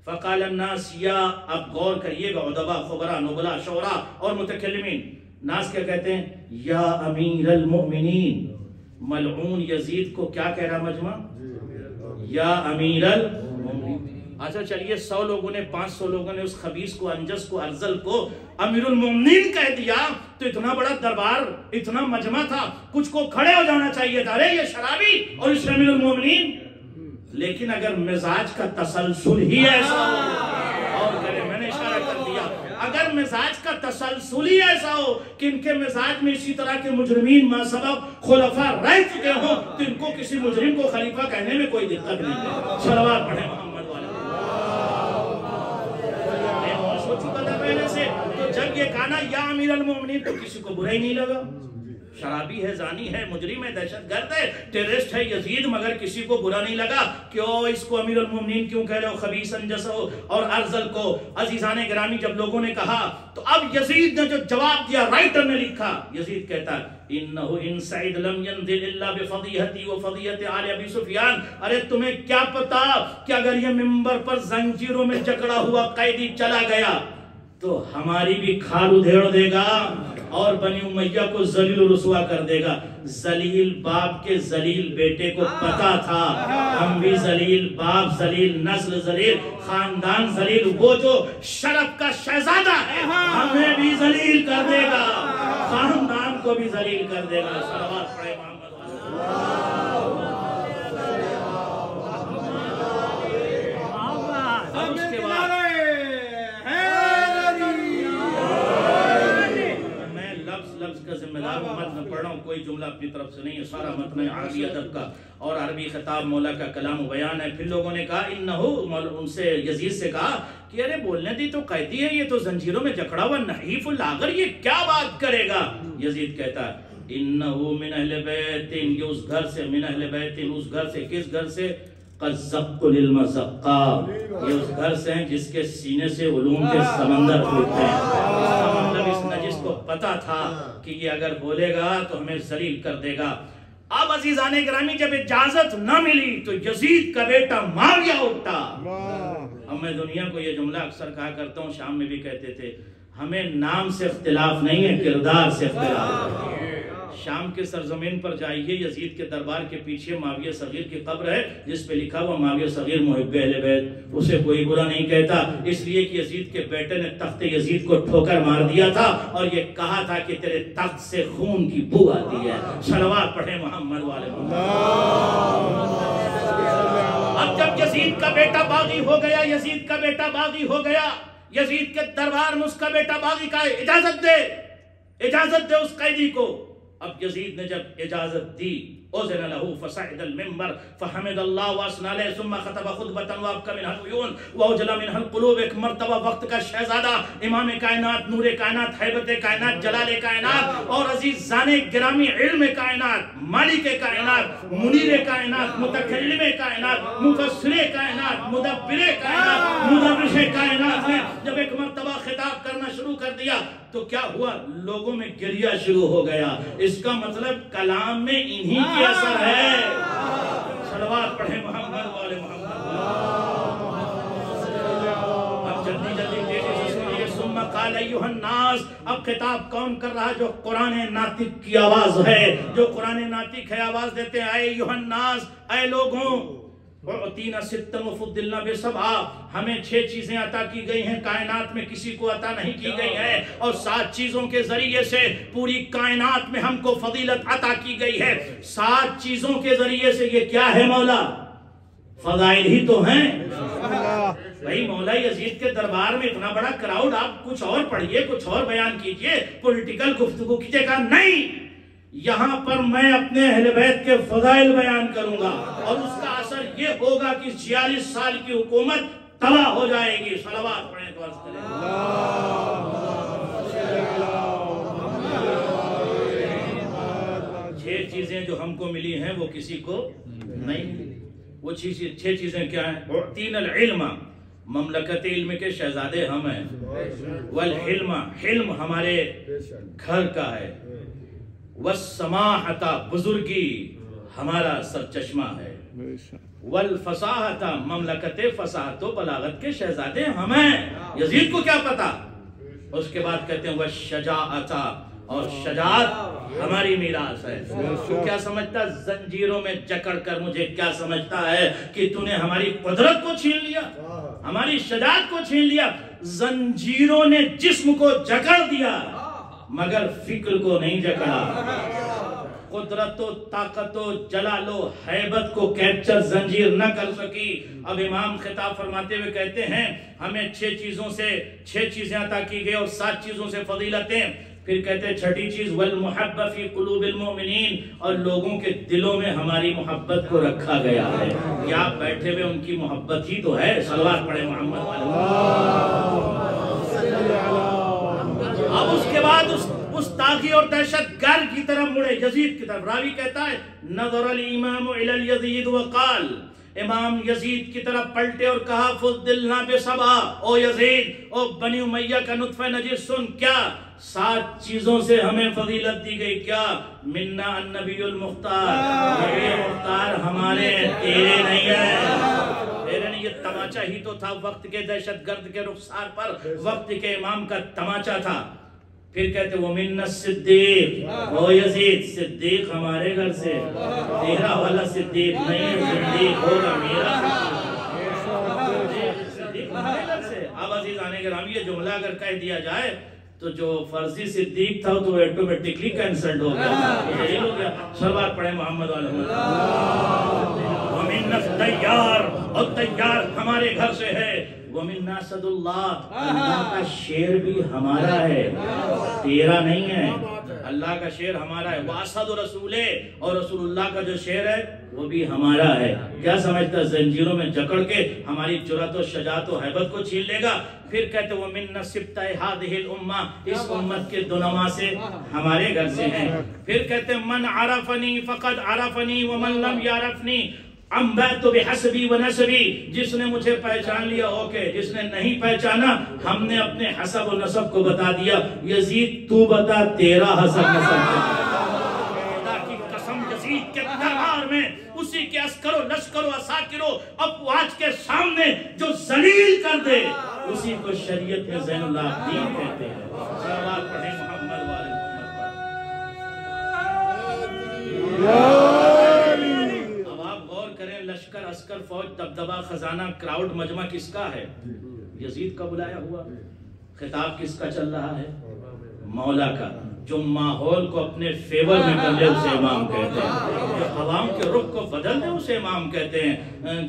فقال الناس یا، اب غور کریے گا ادبا، خبراء، نبلا، شعراء اور متکلمین، ناس کیا کہتے ہیں؟ یا امیر المؤمنین. ملعون یزید کو کیا کہہ رہا مجمع؟ یا امیر المؤمنین. اچھا چلیے 100 لوگوں نے 500 لوگوں نے اس خبیث کو، انجس کو، ارذل کو امیر المؤمنین کہہ دیا تو اتنا بڑا دربار، اتنا مجمع تھا، کچھ کو کھڑے ہو جانا چاہیے تھا، ارے یہ شرابی اور اس امیر المؤمنین. لیکن اگر مزاج کا تسلسل ہی ایسا ہو، اور کرے میں نے اشارہ کر دیا، اگر مزاج کا تسلسل ہی ایسا ہو کہ ان کے مزاج میں اسی طرح کے مجرمین ما سبق خلفاء رہ چکے ہوں تو ان کو کسی مجرم کو خلیفہ کہنے میں کوئی دقت نہیں ہے. صلوات پڑھیں محمد والے. سوچو پتہ پہلے سے تو جب یہ کہا نا یا امیر المومنین تو کسی کو برا ہی نہیں لگا. شرابی ہے، زانی ہے، مجرم ہے، دہشت گرد ہے، ٹیررسٹ ہے یزید، مگر کسی کو برا نہیں لگا. کیوں اس کو امیر المومنین کیوں کہہ رہے ہو؟ خبیث انجس ہو اور ارذل کو. عزیزان گرامی جب لوگوں نے کہا تو اب یزید نے جو جواب دیا، رائٹر نے لکھا، یزید کہتا ہے انہو ان سعید لم ينزل الا بفضیحتی و فضیحت آل ابی سفیان. ارے تمہیں کیا پتا کہ اگر یہ منبر پر زنجیروں میں جکڑا ہوا قیدی چلا گیا تو ہماری بھی کھال ادھیڑ دے گا اور بنی امیہ کو ذلیل و رسوا کر دے گا. ذلیل باپ کے ذلیل بیٹے کو پتا تھا ہم بھی ذلیل باپ ذلیل، نسل ذلیل، خاندان ذلیل، وہ جو شرف کا شہزادہ ہے ہمیں بھی ذلیل کر دے گا، خاندان کو بھی ذلیل کر دے گا. صلوات پڑھے محمد والے. لفظ کا ذمہ دار متن پڑھ رہا ہوں، کوئی جملہ اپنی طرف سے نہیں ہے، سارا متن ہے عربی ادب کا اور عربی خطاب مولا کا کلام و بیان ہے. پھر لوگوں نے کہا انہو، ان سے یزید سے کہا کہ ارے بولنے دی تو قیدی ہے، یہ تو زنجیروں میں جکڑا ہوا نحیف اللاغر، یہ کیا بات کرے گا؟ یزید کہتا ہے انہو من اہل بیت، یہ اس گھر سے، من اہل بیت، اس گھر سے، کس گھر سے؟ قَزَّقُ لِلْمَزَقَّا، یہ اس گھر سے ہیں جس کے سینے سے علوم کے سمندر پھوٹتے ہیں. اس کا مطلب اس نجس کو پتا تھا کہ یہ اگر بولے گا تو ہمیں ذلیل کر دے گا. اب عزیزان گرامی جب اجازت نہ ملی تو یزید کا بیٹا معاویہ اٹھا. اب میں دنیا کو یہ جملہ اکثر کہا کرتا ہوں، شام میں بھی کہتے تھے، ہمیں نام سے اختلاف نہیں ہے، کردار سے اختلاف ہے. شام کے سرزمین پر جائیے، یزید کے دربار کے پیچھے معاویہ صغیر کی قبر ہے جس پہ لکھا ہوا معاویہ صغیر محب اہل بیت. اسے کوئی برا نہیں کہتا، اس لیے کہ یزید کے بیٹے نے تخت یزید کو ٹھوکر مار دیا تھا اور یہ کہا تھا کہ تیرے تخت سے خون کی بو آتی ہے. صلوات پڑھیں محمد والے. اب جب یزید کا بیٹا باغی ہو گیا، یزید کا بیٹا باغی ہو گیا، یزید کے دربار میں اس کا بیٹا باغی کا اجازت دے، اجازت دے اس قیدی کو. اب یزید نے جب اجازت دی، اذن له فصعد المنبر فحمد اللہ واثنى علیہ ثم خطب خطبۃ وابكى منها العيون واوجل منها القلوب. ایک مرتبہ وقت کا شہزادہ، امام کائنات، نور کائنات، حیبت کائنات، جلال کائنات اور عزیزان گرامی علم کائنات، مالک کائنات، منیر کائنات، متکلم کائنات، مفسر کائنات، مدبر کائنات، مدرس کائنات نے جب ایک مرتبہ خطاب کرنا شروع کر دیا تو کیا ہوا؟ لوگوں میں گریہ شروع ہو گیا. اس کا مطلب کلام میں انہی کی اثر ہے. صلوات پڑھیں محمد والے محمد. اب جلدی جلدی تیزی سے سنیے. ثم قال ایھا الناس، اب خطاب کون کر رہا؟ جو قرآن ناطق کی آواز ہے، جو قرآن ناطق ہے، آواز دیتے ہیں اے ایھا الناس، اے لوگوں، اعطینا ستا وفضلنا بسبعا، ہمیں 6 چیزیں عطا کی گئی ہیں، کائنات میں کسی کو عطا نہیں کی گئی ہے، اور 7 چیزوں کے ذریعے سے پوری کائنات میں ہم کو فضیلت عطا کی گئی ہے. 7 چیزوں کے ذریعے سے یہ کیا ہے مولا؟ فضائل ہی تو ہیں. بھئی مولا یزید کے دربار میں اتنا بڑا کراؤڈ، آپ کچھ اور پڑھئے، کچھ اور بیان کیجئے، پولیٹیکل گفتگو کیجئے. کہا نہیں، یہاں پر میں اپنے اہل بیت کے فضائل بیان کروں گا اور اس کا اثر یہ ہوگا کہ 46 سال کی حکومت تباہ ہو جائے گی. صلوات پڑھیں تو عرض کریں. 6 چیزیں جو ہم کو ملی ہیں وہ کسی کو نہیں ملی. وہ 6 چیزیں کیا ہیں؟ اعطینا العلم، مملکت علم کے شہزادے ہم ہیں. والحلم، حلم ہمارے گھر کا ہے. والسماحت، بزرگی، ہمارا سرچشمہ ہے. والفصاحت مملکت فصاحت و بلاغت کے شہزادے ہمیں. یزید کو کیا پتا. اس کے بعد کہتے ہیں والشجاعت اور شجاعت ہماری میراث ہے. تو کیا سمجھتا زنجیروں میں جکڑ کر مجھے کیا سمجھتا ہے کہ تو نے ہماری قدرت کو چھین لیا, ہماری شجاعت کو چھین لیا. زنجیروں نے جسم کو جکڑ دیا مگر فکر کو نہیں جکڑا. قدرت و طاقت و جلال و حیبت کو کیپچر زنجیر نہ کر سکی. اب امام خطاب فرماتے ہوئے کہتے ہیں ہمیں 6 چیزیں عطا کی گئی اور 7 چیزوں سے فضیلتیں. پھر کہتے ہیں چھٹی چیز والمحبہ فی قلوب المؤمنین, اور لوگوں کے دلوں میں ہماری محبت کو رکھا گیا ہے. یہ آپ بیٹھے ہوئے ان کی محبت ہی تو ہے. صلوات پڑھے محمد والے. اب اس کے بعد اس طاغی اور دہشت گرد کی طرف مڑے, یزید کی طرف. راوی کہتا ہے نظر الامام الی الیزید وقال, امام یزید کی طرف پلٹے اور کہا فضلنا بسبع, او یزید, او بنی امیہ کا نطفہ نجس سن, کیا 7 چیزوں سے ہمیں فضیلت دی گئی. کیا منا النبی المختار, نبی مختار ہمارے, تیرے نہیں ہے. تیرے نہیں, یہ تماچا ہی تو تھا وقت کے دہشت گرد کے رخسار پر, وقت کے امام کا تماچا تھا. پھر کہتے وہ من الصدیق, او یزید صدیق ہمارے گھر سے, تیرا والا صدیق نہیں, صدیق ہوگا میرا صدیق ہمارے گھر سے. اب عزیزان کرام یہ جملہ اگر کہہ دیا جائے تو جو فرضی صدیق تھا تو ایٹومیٹکلی کینسلڈ ہو گیا. صلوات پڑھے محمد علیہ وسلم. ومن الطیار, اور طیار ہمارے گھر سے ہے. ومن اسد اللہ, اللہ کا شیر بھی ہمارا ہے, تیرا نہیں ہے. اللہ کا شیر ہمارا ہے. واسد رسول, اور رسول اللہ کا جو شیر ہے وہ بھی ہمارا ہے. کیا سمجھتا زنجیروں میں جکڑ کے ہماری جرأت و شجاعت و حیبت کو چھین لے گا. پھر کہتے وہ من نصبت هذه الامه, اس امت کے دونما سے ہمارے گھر سے ہیں. پھر کہتے من عرفنی فقد عرفنی ومن لم يعرفنی انبأت بحسبی ونسبی, جس نے مجھے پہچان لیا اوکے, جس نے نہیں پہچانا ہم نے اپنے حسب و نسب کو بتا دیا. یزید تو بتا تیرا حسب نسب. خدا کی قسم یزید کے دربار میں اسی کے عسکر و لشکر و عساکر و افواج کے سامنے جو ذلیل کر دے اسی کو شریعت میں زین العابدین کہتے ہیں. صلوات پڑھیں محمد والے محمد. لشکر, عسکر, فوج, دبدبہ, خزانہ, کراؤڈ, مجمع کس کا ہے؟ یزید کا بلایا ہوا. خطاب کس کا چل رہا ہے؟ مولا کا. جو ماحول کو اپنے فیور میں کر لے اسے امام کہتے ہیں, جو عوام کے رخ کو بدل دے اسے امام کہتے ہیں,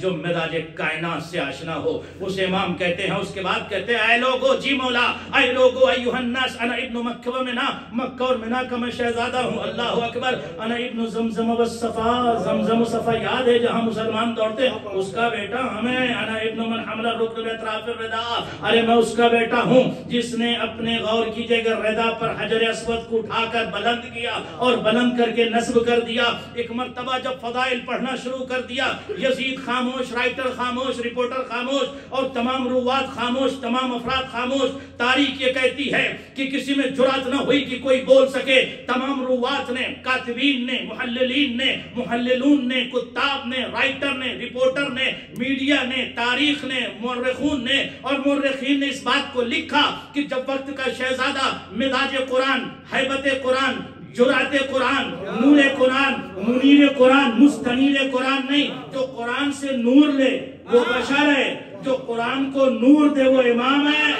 جو مزاج کائنات سے آشنا ہو اسے امام کہتے ہیں. اس کے بعد کہتے ہیں اے لوگو, جی مولا, اے لوگو ایھا الناس, انا ابن مکہ و منا, مکہ اور منا کا میں شہزادہ ہوں. اللہ اکبر. انا ابن زمزم و صفا, زمزم و صفا یاد ہے جہاں مسلمان دوڑتے, اس کا بیٹا ہمیں. انا ابن من حمل الرکن باطراف الردا, ارے میں اس کا بیٹا ہوں جس نے اپنے, غور کیجئے گا, ردا پر حجر اسود کو اٹھا کر بلند کیا اور بلند کر کے نصب کر دیا. ایک مرتبہ جب فضائل پڑھنا شروع کر دیا, یزید خاموش, رائٹر خاموش, رپورٹر خاموش, اور تمام روات خاموش, تمام افراد خاموش. تاریخ یہ کہتی ہے کہ کسی میں جرات نہ ہوئی کہ کوئی بول سکے. تمام روات نے, کاتبین نے, محللین نے, محللون نے, کتاب نے, رائٹر نے, رپورٹر نے, میڈیا نے, تاریخ نے, مورخون نے اور مورخین نے اس بات کو لکھا کہ جب وقت کا شہزادہ مزاج قرآن, حیبت قرآن, جرأت قرآن, نور قرآن, منیر قرآن, مستنیر قرآن نہیں, جو قرآن سے نور لے وہ بشر ہے, جو قرآن کو نور دے وہ امام ہے.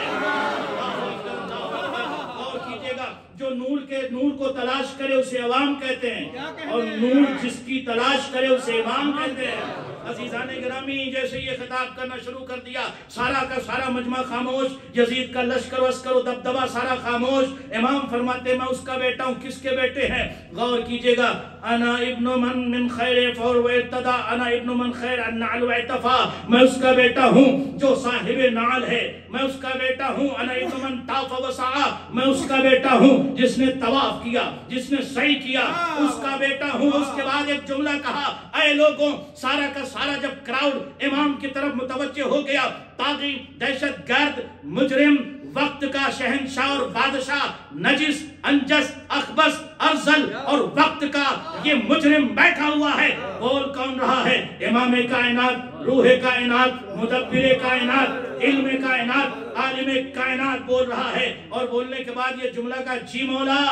اور کیجئے گا, جو نور کو تلاش کرے اسے عوام کہتے ہیں, اور نور جس کی تلاش کرے اسے امام کہتے ہیں. عزیزان گرامی, جیسے یہ خطاب کرنا شروع کر دیا, سارا کا سارا مجمع خاموش, یزید کا لشکر و عسکر و دبدبہ سارا خاموش. امام فرماتے میں اس کا بیٹا ہوں. کس کے بیٹے ہیں؟ غور کیجئے گا. انا ابن من خیر فور و ارتدا, انا ابن من خیر النعل و اتفا, میں اس کا بیٹا ہوں جو صاحب نعل ہے. میں اس کا بیٹا ہوں. انا ابن من طاف و سعا, میں اس کا بیٹا ہوں جس نے طواف کیا, جس نے سعی کیا, اس کا بیٹا ہوں. اس کے بعد ایک جملہ کہا, اے لوگوں, سارا کا سارا جب کراؤڈ امام کی طرف متوجہ ہو گیا, طاغی, دہشت گرد, مجرم, وقت کا شہنشاہ اور بادشاہ نجس انجس اخبث ارذل اور وقت کا یہ مجرم بیٹھا ہوا ہے. بول کون رہا ہے؟ امام کائنات، روح کائنات، مدبر کائنات، علم کائنات، عالم کائنات بول رہا ہے. اور بولنے کے بعد یہ جملہ کا جی مولا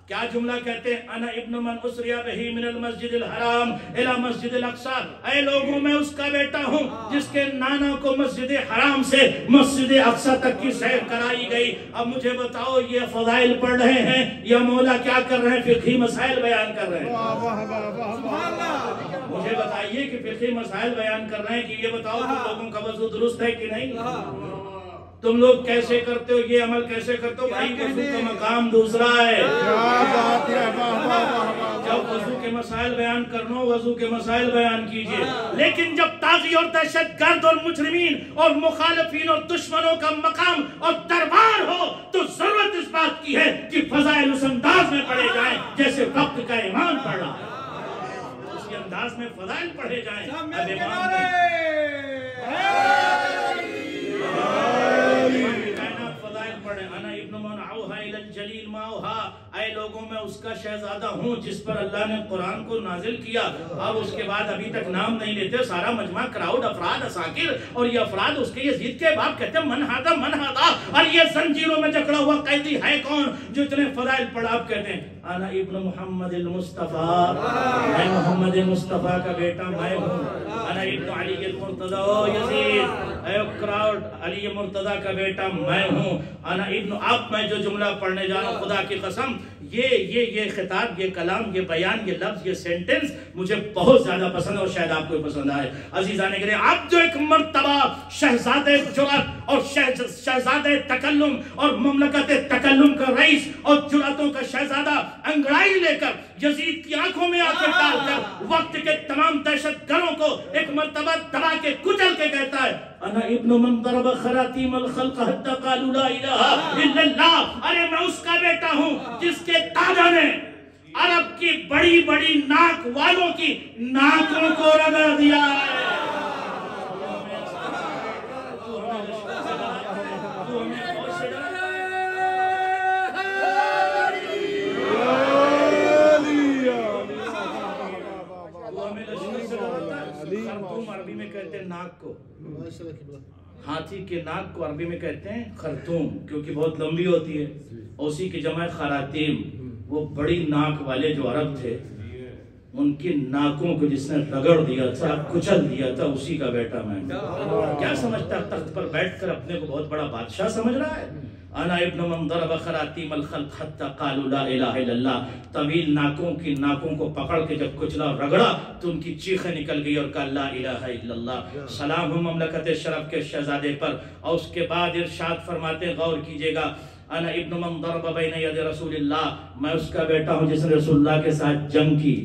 کیا جملہ کہتے ہیں؟ انا ابن من اسری بہ من المسجد الحرام الى مسجد الاقصی. اے لوگوں میں اس کا بیٹا ہوں جس کے نانا کو مسجد حرام سے مسجد اقصی تک کی سیر کرائی گئی. اب مجھے بتاؤ یہ فضائل پڑھ رہے ہیں یا مولا کیا کر رہے ہیں؟ فقہی مسائل بیان کر رہے ہیں. مجھے بتائیے کہ فقہی مسائل بیان کر رہے ہیں کہ یہ بتاؤ تم لوگوں کا وضو درست ہے کہ نہیں؟ تم لوگ کیسے کرتے ہو یہ عمل کیسے کرتے ہو؟ بھائی وضو کا مقام دوسرا ہے. جب وضو کے مسائل بیان کرنا وضو کے مسائل بیان کیجئے. لیکن جب طاغی اور دہشت گرد اور مجرمین اور مخالفین اور دشمنوں کا مقام اور دربار ہو تو ضرورت اس بات کی ہے کہ فضائل اس انداز میں پڑھے جائیں جیسے وقت کا امام پڑھ رہا ہے. اسی انداز میں فضائل پڑھے جائیں. اب امام انا ابن من اوحا الی الجلیل ما اوحا. اے لوگوں میں اس کا شہزادہ ہوں جس پر اللہ نے قرآن کو نازل کیا. اب اس کے بعد ابھی تک نام نہیں لیتے سارا مجمع کراؤڈ افراد اساکر اور یہ افراد اس کے یزید کے باپ کہتے ہیں من ہادا اور یہ زنجیروں میں جکڑا ہوا قیدی ہے کون جو اتنے فضائل پڑھا. آپ کہتے ہیں انا ابن محمد المصطفیٰ، میں محمد مصطفیٰ کا بیٹا میں ہوں. انا ابن علی المرتضی، او یزید اے کراؤڈ علی مرتضی کا بیٹا میں ہوں. انا ابن، اب میں جو جملہ پڑھنے جا رہا ہوں خدا کی قسم یہ خطاب، یہ کلام، یہ بیان، یہ لفظ، یہ سینٹنس مجھے بہت زیادہ پسند ہے اور شاید آپ کو پسند آئے. عزیزان گرامی، اب جو ایک مرتبہ شہزادہ جرأت اور شہزادہ تکلم اور مملکت تکلم کا رئیس اور جرأتوں کا شہزادہ انگڑائی لے کر یزید کی آنکھوں میں آنکھیں ڈال کر وقت کے تمام دہشت گروں کو ایک مرتبہ دبا کے کچل کے کہتا ہے انا ابن من ضرب خراتیم الخلق حتی قالوا لا الہ الا اللہ. ارے میں اس کا بیٹا ہوں جس کے دادا نے عرب کی بڑی بڑی ناک والوں کی ناکوں کو رگڑ دیا ہے. خرطوم عربی میں کہتے ہیں ناک کو، ہاتھی کے ناک کو عربی میں کہتے ہیں خرطوم کیونکہ بہت لمبی ہوتی ہے. اسی کی جمع خراتیم. وہ بڑی ناک والے جو عرب تھے ان کی ناکوں کو جس نے رگڑ دیا تھا، کچل دیا تھا، اسی کا بیٹا میں. کیا سمجھتا ہے تخت پر بیٹھ کر اپنے کو بہت بڑا بادشاہ سمجھ رہا ہے؟ انا ابن من ضرب خراتیم الخلق حتی قالوا لا الہ الا اللہ. طویل ناکوں کو پکڑ کے جب کچلا اور رگڑا تو ان کی چیخیں نکل گئی اور کہا لا الہ الا اللہ. سلام ہو مملکت شرف کے شہزادے پر. اور اس کے بعد ارشاد فرماتے ہیں، غور کیجئے گا، انا ابن من ضرب بین ید رسول اللہ. میں اس کا بیٹا ہوں جس نے رسول اللہ کے ساتھ جنگ کی.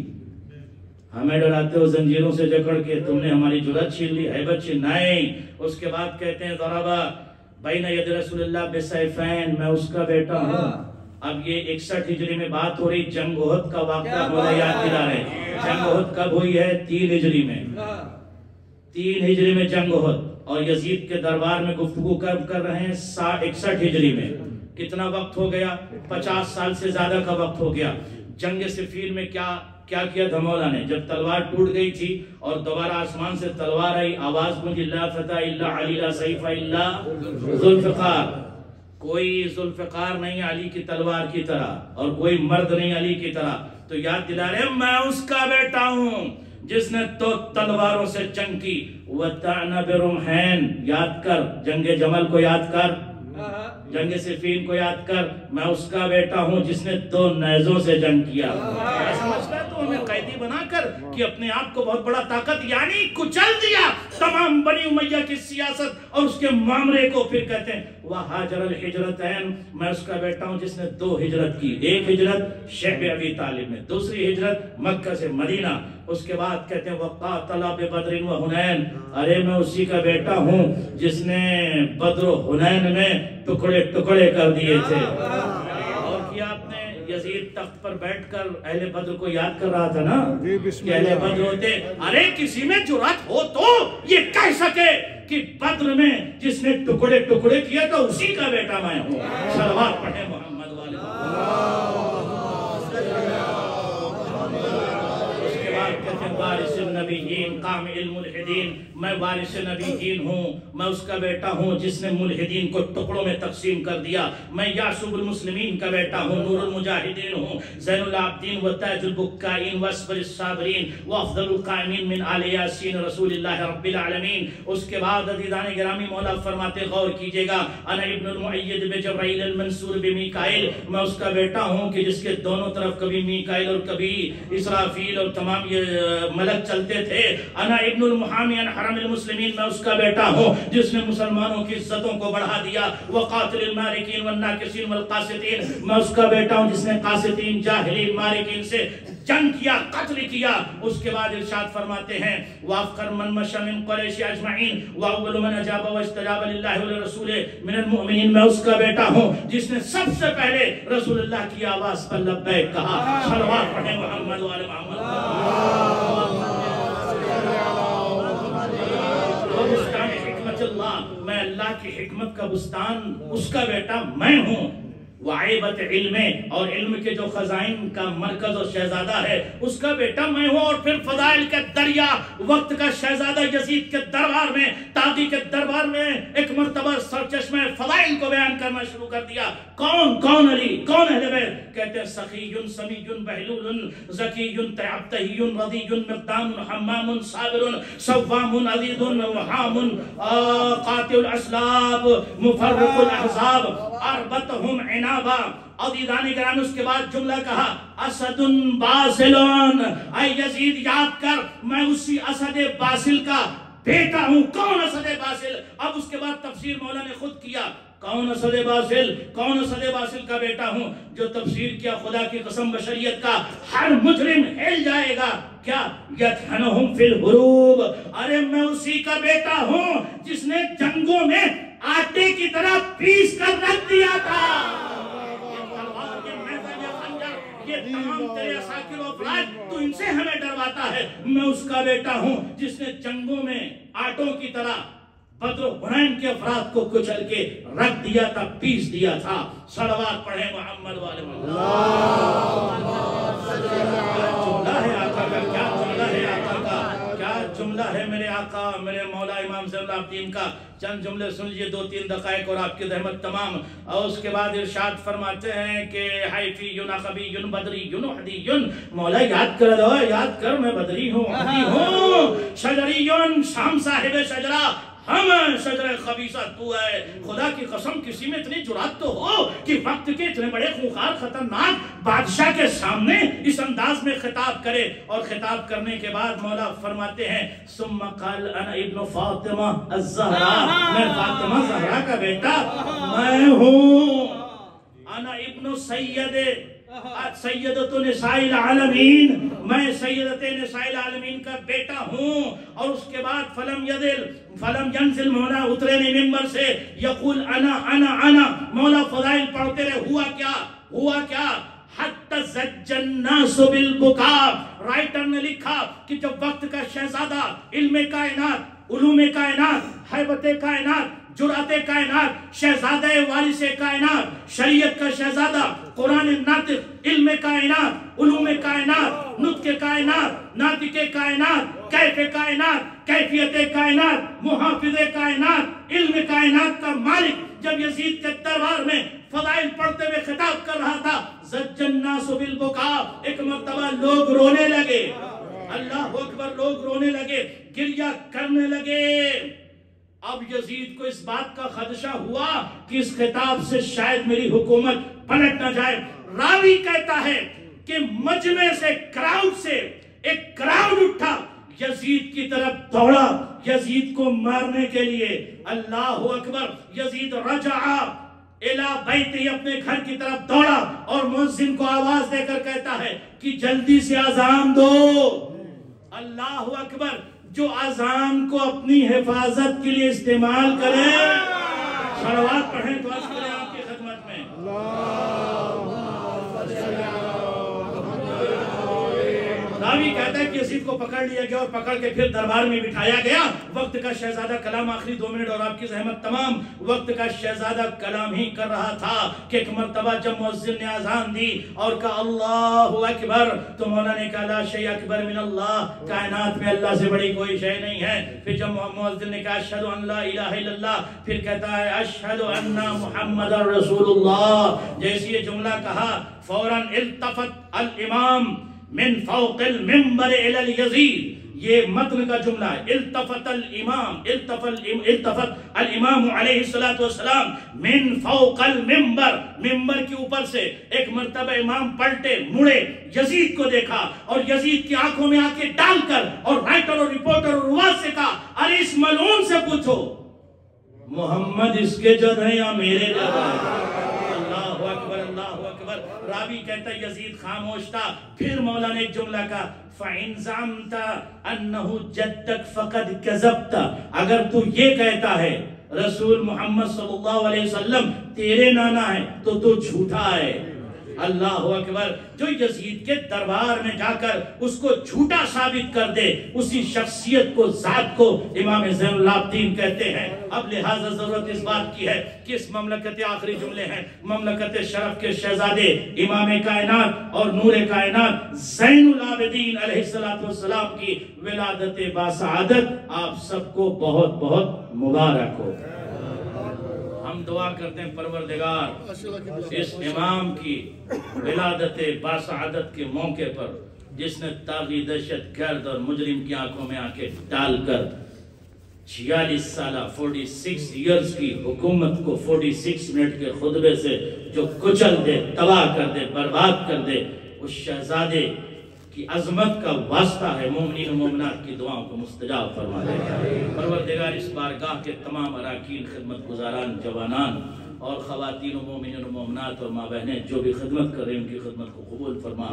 ہمیں ڈراتے ہو زنجیروں سے جکڑ کے، تم نے ہماری جرأت چھین لی، ہیبت چھین. نہیں. اس کے بعد کہتے ہیں ضربا بین ید رسول اللہ بسیفین. میں اس کا بیٹا ہوں. اب یہ 61 ہجری میں بات ہو رہی، جنگ احد کا واقعہ مولا یاد دلا رہے. جنگ احد کب ہوئی ہے؟ 3 ہجری میں. 3 ہجری میں جنگ احد. اور یزید کے دربار میں گفتگو کر رہے ہیں 61 ہجری میں. کتنا وقت ہو گیا؟ 50 سال سے زیادہ کا وقت ہو گیا. جنگ صفین میں کیا کیا تھا مولا نے؟ جب تلوار ٹوٹ گئی تھی اور دوبارہ آسمان سے تلوار آئی، آواز گونجی لا فتح الا علی لا سیف الا ذوالفقار. کوئی ذوالفقار نہیں علی کی تلوار کی طرح اور کوئی مرد نہیں علی کی طرح. تو یاد دلا رہے میں اس کا بیٹا ہوں جس نے تو تلواروں سے جنگ کی. وَتَعْنَ بِرُمْحَيْن. یاد کر جنگ جمل کو، یاد کر جنگ صفین کو، یاد کر. میں اس کا بیٹا ہوں جس نے 2 نیزوں سے جنگ کیا. سمجھتا ہے تو ہمیں قیدی بنا کر کہ اپنے آپ کو بہت بڑا طاقت، یعنی کچل دیا تمام بنی امیہ کی سیاست اور اس کے معاملے کو. پھر کہتے ہیں وَحَاجَرَ الْحِجْرَتَيْن. میں اس کا بیٹا ہوں جس نے 2 ہجرت کی. ایک ہجرت شیخ ابی طالب میں، دوسری ہجرت مکہ سے مدینہ. اس کے بعد کہتے ہیں وَقَاتَلَ بِبَدْرٍ وَحُنَيْن. ارے میں اسی کا بیٹا ہوں جس نے بدر و حنین میں ٹکڑے ٹکڑے کر دیے تھے. اور کیا آپ نے یزید تخت پر بیٹھ کر اہل بدر کو یاد کر رہا تھا نا کہ اہل بدر ہوتے. ارے کسی میں جرأت ہو تو یہ کہہ سکے کہ بدر میں جس نے ٹکڑے ٹکڑے کیے تو اسی کا بیٹا میں ہوں. صلوات پڑھیں محمد والے. اس کے بعد کہتے ہیں وارث النبیین قامع الملحدین، میں وارث نبیین ہوں، میں اس کا بیٹا ہوں جس نے ملحدین کو ٹکڑوں میں تقسیم کر دیا. میں یعصب المسلمین کا بیٹا ہوں، نور المجاہدین ہوں، زین العابدین و تاج البکائین واصبر الصابرین وافضل القائمین من آل یاسین رسول اللہ رب العالمین. اس کے بعد عزیزان گرامی مولا فرماتے غور کیجئے گا انا ابن المؤید بجبرائیل المنصور بمیکائیل، میں اس کا بیٹا ہوں کہ جس کے دونوں طرف کبھی میکائیل اور کبھی اسرافیل اور تمام یہ ملک چلتے تھے. انا ابن المحامی عن حرم المسلمین، میں اس کا بیٹا ہوں جس نے مسلمانوں کی عزتوں کو بڑھا دیا. وقاتل المارکین والناکسین والقاسطین، میں اس کا بیٹا ہوں جس نے قاسطین جاہلین مارکین سے جنگ کیا، قتل کیا. اس کے بعد ارشاد فرماتے ہیں وافقر من مشى من قریش اجمعین واول من اجاب واستجاب للہ ولرسول من المؤمنین، میں اس کا بیٹا ہوں جس نے سب سے پہلے رسول اللہ کی آواز پر لبیک کہا. صلوات پڑھیں محمد وآل محمد. بستان حکمت اللہ، میں اللہ کی حکمت کا بستان اس کا بیٹا میں ہوں. وعیبت علم، اور علم کے جو خزائن کا مرکز اور شہزادہ ہے اس کا بیٹا میں ہوں. اور پھر فضائل کے دریا، وقت کا شہزادہ یزید کے دربار میں، طاغی کے دربار میں ایک مرتبہ سرچشمہ فضائل کو بیان کرنا شروع کر دیا. کون علی، کون اہل بیت؟ کہتے ہیں سخی سمی بہلول ذکی تعبتہی رضی مقدام حمام صابر صوام عزیز وحام قاطع الاسلاب مفرق الاحزاب اربتہم عنابا. عزیزان گرامی اس کے بعد جملہ کہا اسد باسلون، اے یزید یاد کر میں اسی اسد باسل کا بیٹا ہوں. کون اسد باسل؟ اب اس کے بعد تفسیر مولا نے خود کیا. کون اسد باسل؟ کون اسد باسل کا بیٹا ہوں؟ جو تفسیر کیا خدا کی قسم بشریت کا ہر مجرم ہل جائے گا. کیا؟ یطحنہم فی الحروب، ارے میں اسی کا بیٹا ہوں جس نے جنگوں میں آٹے کی طرح پیس کر رکھ دیا تھا. یہ تمام تیرے اساکر و افراد تو ان سے ہمیں ڈرواتا ہے. میں اس کا بیٹا ہوں جس نے جنگوں میں آٹوں کی طرح بدر و حنین کے افراد کو کچل کے رکھ دیا تھا، پیس دیا تھا. صلوات پڑھیں محمد والے محمد. کیا جملہ ہے آقا کا، کیا جملہ ہے آقا کا، کیا جملہ ہے میرے آقا میرے مولا امام زین العابدین کا. چند جملے سن لیجئے، 2-3 دقائق اور آپ کی رحمت تمام. اور اس کے بعد ارشاد فرماتے ہیں کہ حیفیون قبیون بدریون احدیون، مولا یاد کر دو، یاد کر میں بدری ہوں، احدی ہوں. شجریون، شام صاحب شجرہ، ہم شجرہ خبیثہ تو ہے. خدا کی قسم کسی میں اتنی جرات تو ہو کہ وقت کے اتنے بڑے خوخار خطرناک بادشاہ کے سامنے اس انداز میں خطاب کرے. اور خطاب کرنے کے بعد مولا فرماتے ہیں ثم قال انا ابن فاطمہ الزہرا، میں فاطمہ زہرا کا بیٹا میں ہوں. انا ابن سیدت نساء العالمین، میں سیدت نساء العالمین کا بیٹا ہوں. اور اس کے بعد فلم ینزل، مولا اترے نہیں ممبر سے، یقول انا انا انا، مولا فضائل پڑھتے رہے. ہوا کیا حتی زج الناس بالبکا. رائٹر نے لکھا کہ جب وقت کا شہزادہ، علم کائنات، علوم کائنات، حیبت کائنات، جرات کائنات، شہزادہ وارث کائنات، شریعت کا شہزادہ، قرآن ناطق، علم کائنات، علوم کائنات، نطق کائنات، ناطق کائنات، کیف کائنات، کیفیت کائنات، محافظ کائنات، علم کائنات کا مالک جب یزید کے دربار میں فضائل پڑھتے ہوئے خطاب کر رہا تھا، زج الناس بالبکا، ایک مرتبہ لوگ رونے لگے. اللہ اکبر، لوگ رونے لگے، گریہ کرنے لگے. اب یزید کو اس بات کا خدشہ ہوا کہ اس خطاب سے شاید میری حکومت پلٹ نہ جائے. راوی کہتا ہے کہ مجمع سے، کراؤڈ سے ایک کراؤڈ اٹھا، یزید کی طرف دوڑا یزید کو مارنے کے لیے. اللہ اکبر. یزید رجع الی بیتی، اپنے گھر کی طرف دوڑا اور مؤذن کو آواز دے کر کہتا ہے کہ جلدی سے اذان دو. اللہ اکبر. جو اذان کو اپنی حفاظت کے لیے استعمال کرے، صلوات پڑھیں تو عرض کریں آپ کی خدمت میں. راوی کہتا پتہ ہے کہ یزید کو پکڑ لیا گیا اور پکڑ کے پھر دربار میں بٹھایا گیا. وقت کا شہزادہ کلام آخری 2 منٹ اور آپ کی زحمت تمام. وقت کا شہزادہ کلام ہی کر رہا تھا کہ ایک مرتبہ جب مؤذن نے اذان دی اور کہا اللہ اکبر تو مولا نے کہا لا شیء اکبر من اللہ, کائنات میں اللہ سے بڑی کوئی شے نہیں ہے. پھر جب مؤذن نے کہا اشہد ان لا الہ الا اللہ, پھر کہتا ہے اشہد ان محمد رسول اللہ. جیسے یہ جملہ کہا فوراً التفت الامام من فوق المنبر الى الیزید. یہ متن کا جملہ ہے. التفت الامام علیہ السلام من فوق المنبر, ممبر کے اوپر سے ایک مرتبہ امام پلٹے مڑے, یزید کو دیکھا اور یزید کی آنکھوں میں آنکھیں ڈال کر اور رائٹر اور رپورٹر اور رواز سے کہا ارے اس ملعون سے پوچھو محمد اس کے جد ہے یا میرے جد ہے. اللہ اکبر اللہ اکبر. راوی کہتا ہے یزید خاموش تھا. پھر مولا نے ایک جملہ کہا فَإِن زَعَمْتَ أَنَّهُ جَدَّكَ فَقَدْ كَذَبْتَ, اگر تو یہ کہتا ہے رسول محمد صلی اللہ علیہ وسلم تیرے نانا ہے تو تو جھوٹا ہے. اللہ اکبر. جو یزید کے دربار میں جا کر اس کو جھوٹا ثابت کر دے, اسی شخصیت کو, ذات کو امام زین العابدین کہتے ہیں. اب لہذا ضرورت اس بات کی ہے کہ اس مملکت, آخری جملے ہیں, مملکت شرف کے شہزادے امام کائنات اور نور کائنات زین العابدین علیہ السلام کی ولادت باسعادت آپ سب کو بہت بہت مبارک ہو. ہم دعا کرتے ہیں پروردگار اس امام کی ولادت باسعادت کے موقع پر, جس نے طاغی, دہشت گرد اور مجرم کی آنکھوں میں آنکھیں ڈال کر 46 سالہ 46 ایئرز کی حکومت کو 46 منٹ کے خطبے سے جو کچل دے, تباہ کر دے, برباد کر دے, اس شہزادے کی عظمت کا واسطہ ہے. مومنین و مومنات کی دعاؤں کو مستجاب فرما دے. پروردگار اس بارگاہ کے تمام اراکین, خدمت گزاران, جوانان اور خواتین و مومنین و مومنات اور ماں بہنیں جو بھی خدمت کر رہے ہیں ان کی خدمت کو قبول فرما.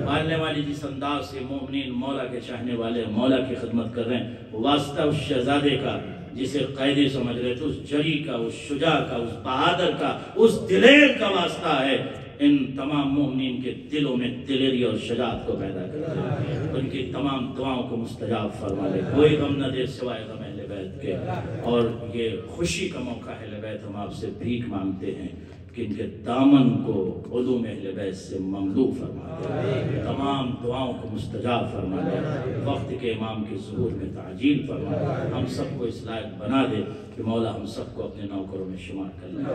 پالنے والی جس انداز سے مومنین مولا کے چاہنے والے مولا کی خدمت کر رہے ہیں, واسطہ اس شہزادے کا جسے قیدی سمجھ رہے تھے, اس جری کا, اس شجاع کا, اس بہادر کا, اس دلیر کا واسطہ ہے. ان تمام مومنین کے دلوں میں دلیری اور شجاعت کو پیدا کرتے, ان کی تمام دعاؤں کو مستجاب فرما لے. کوئی غم نہ دے سوائے غم اہل بیت کے. اور یہ خوشی کا موقع ہے اہل بیت, ہم آپ سے بھیک مانگتے ہیں کہ ان کے دامن کو علوم اہل بیت سے مملو فرما دے, تمام دعاؤں کو مستجاب فرما دے, وقت کے امام کے ظہور میں تعجیل فرما دے, ہم سب کو اس لائق بنا دے کہ مولا ہم سب کو اپنے نوکروں میں شمار کر لیں.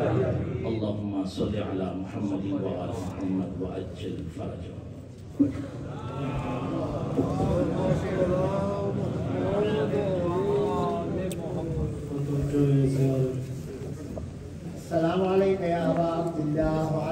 اللہم صلی علی محمد و آل محمد وعجل فرجہ. السلام علیکم یا ابا عبداللہ.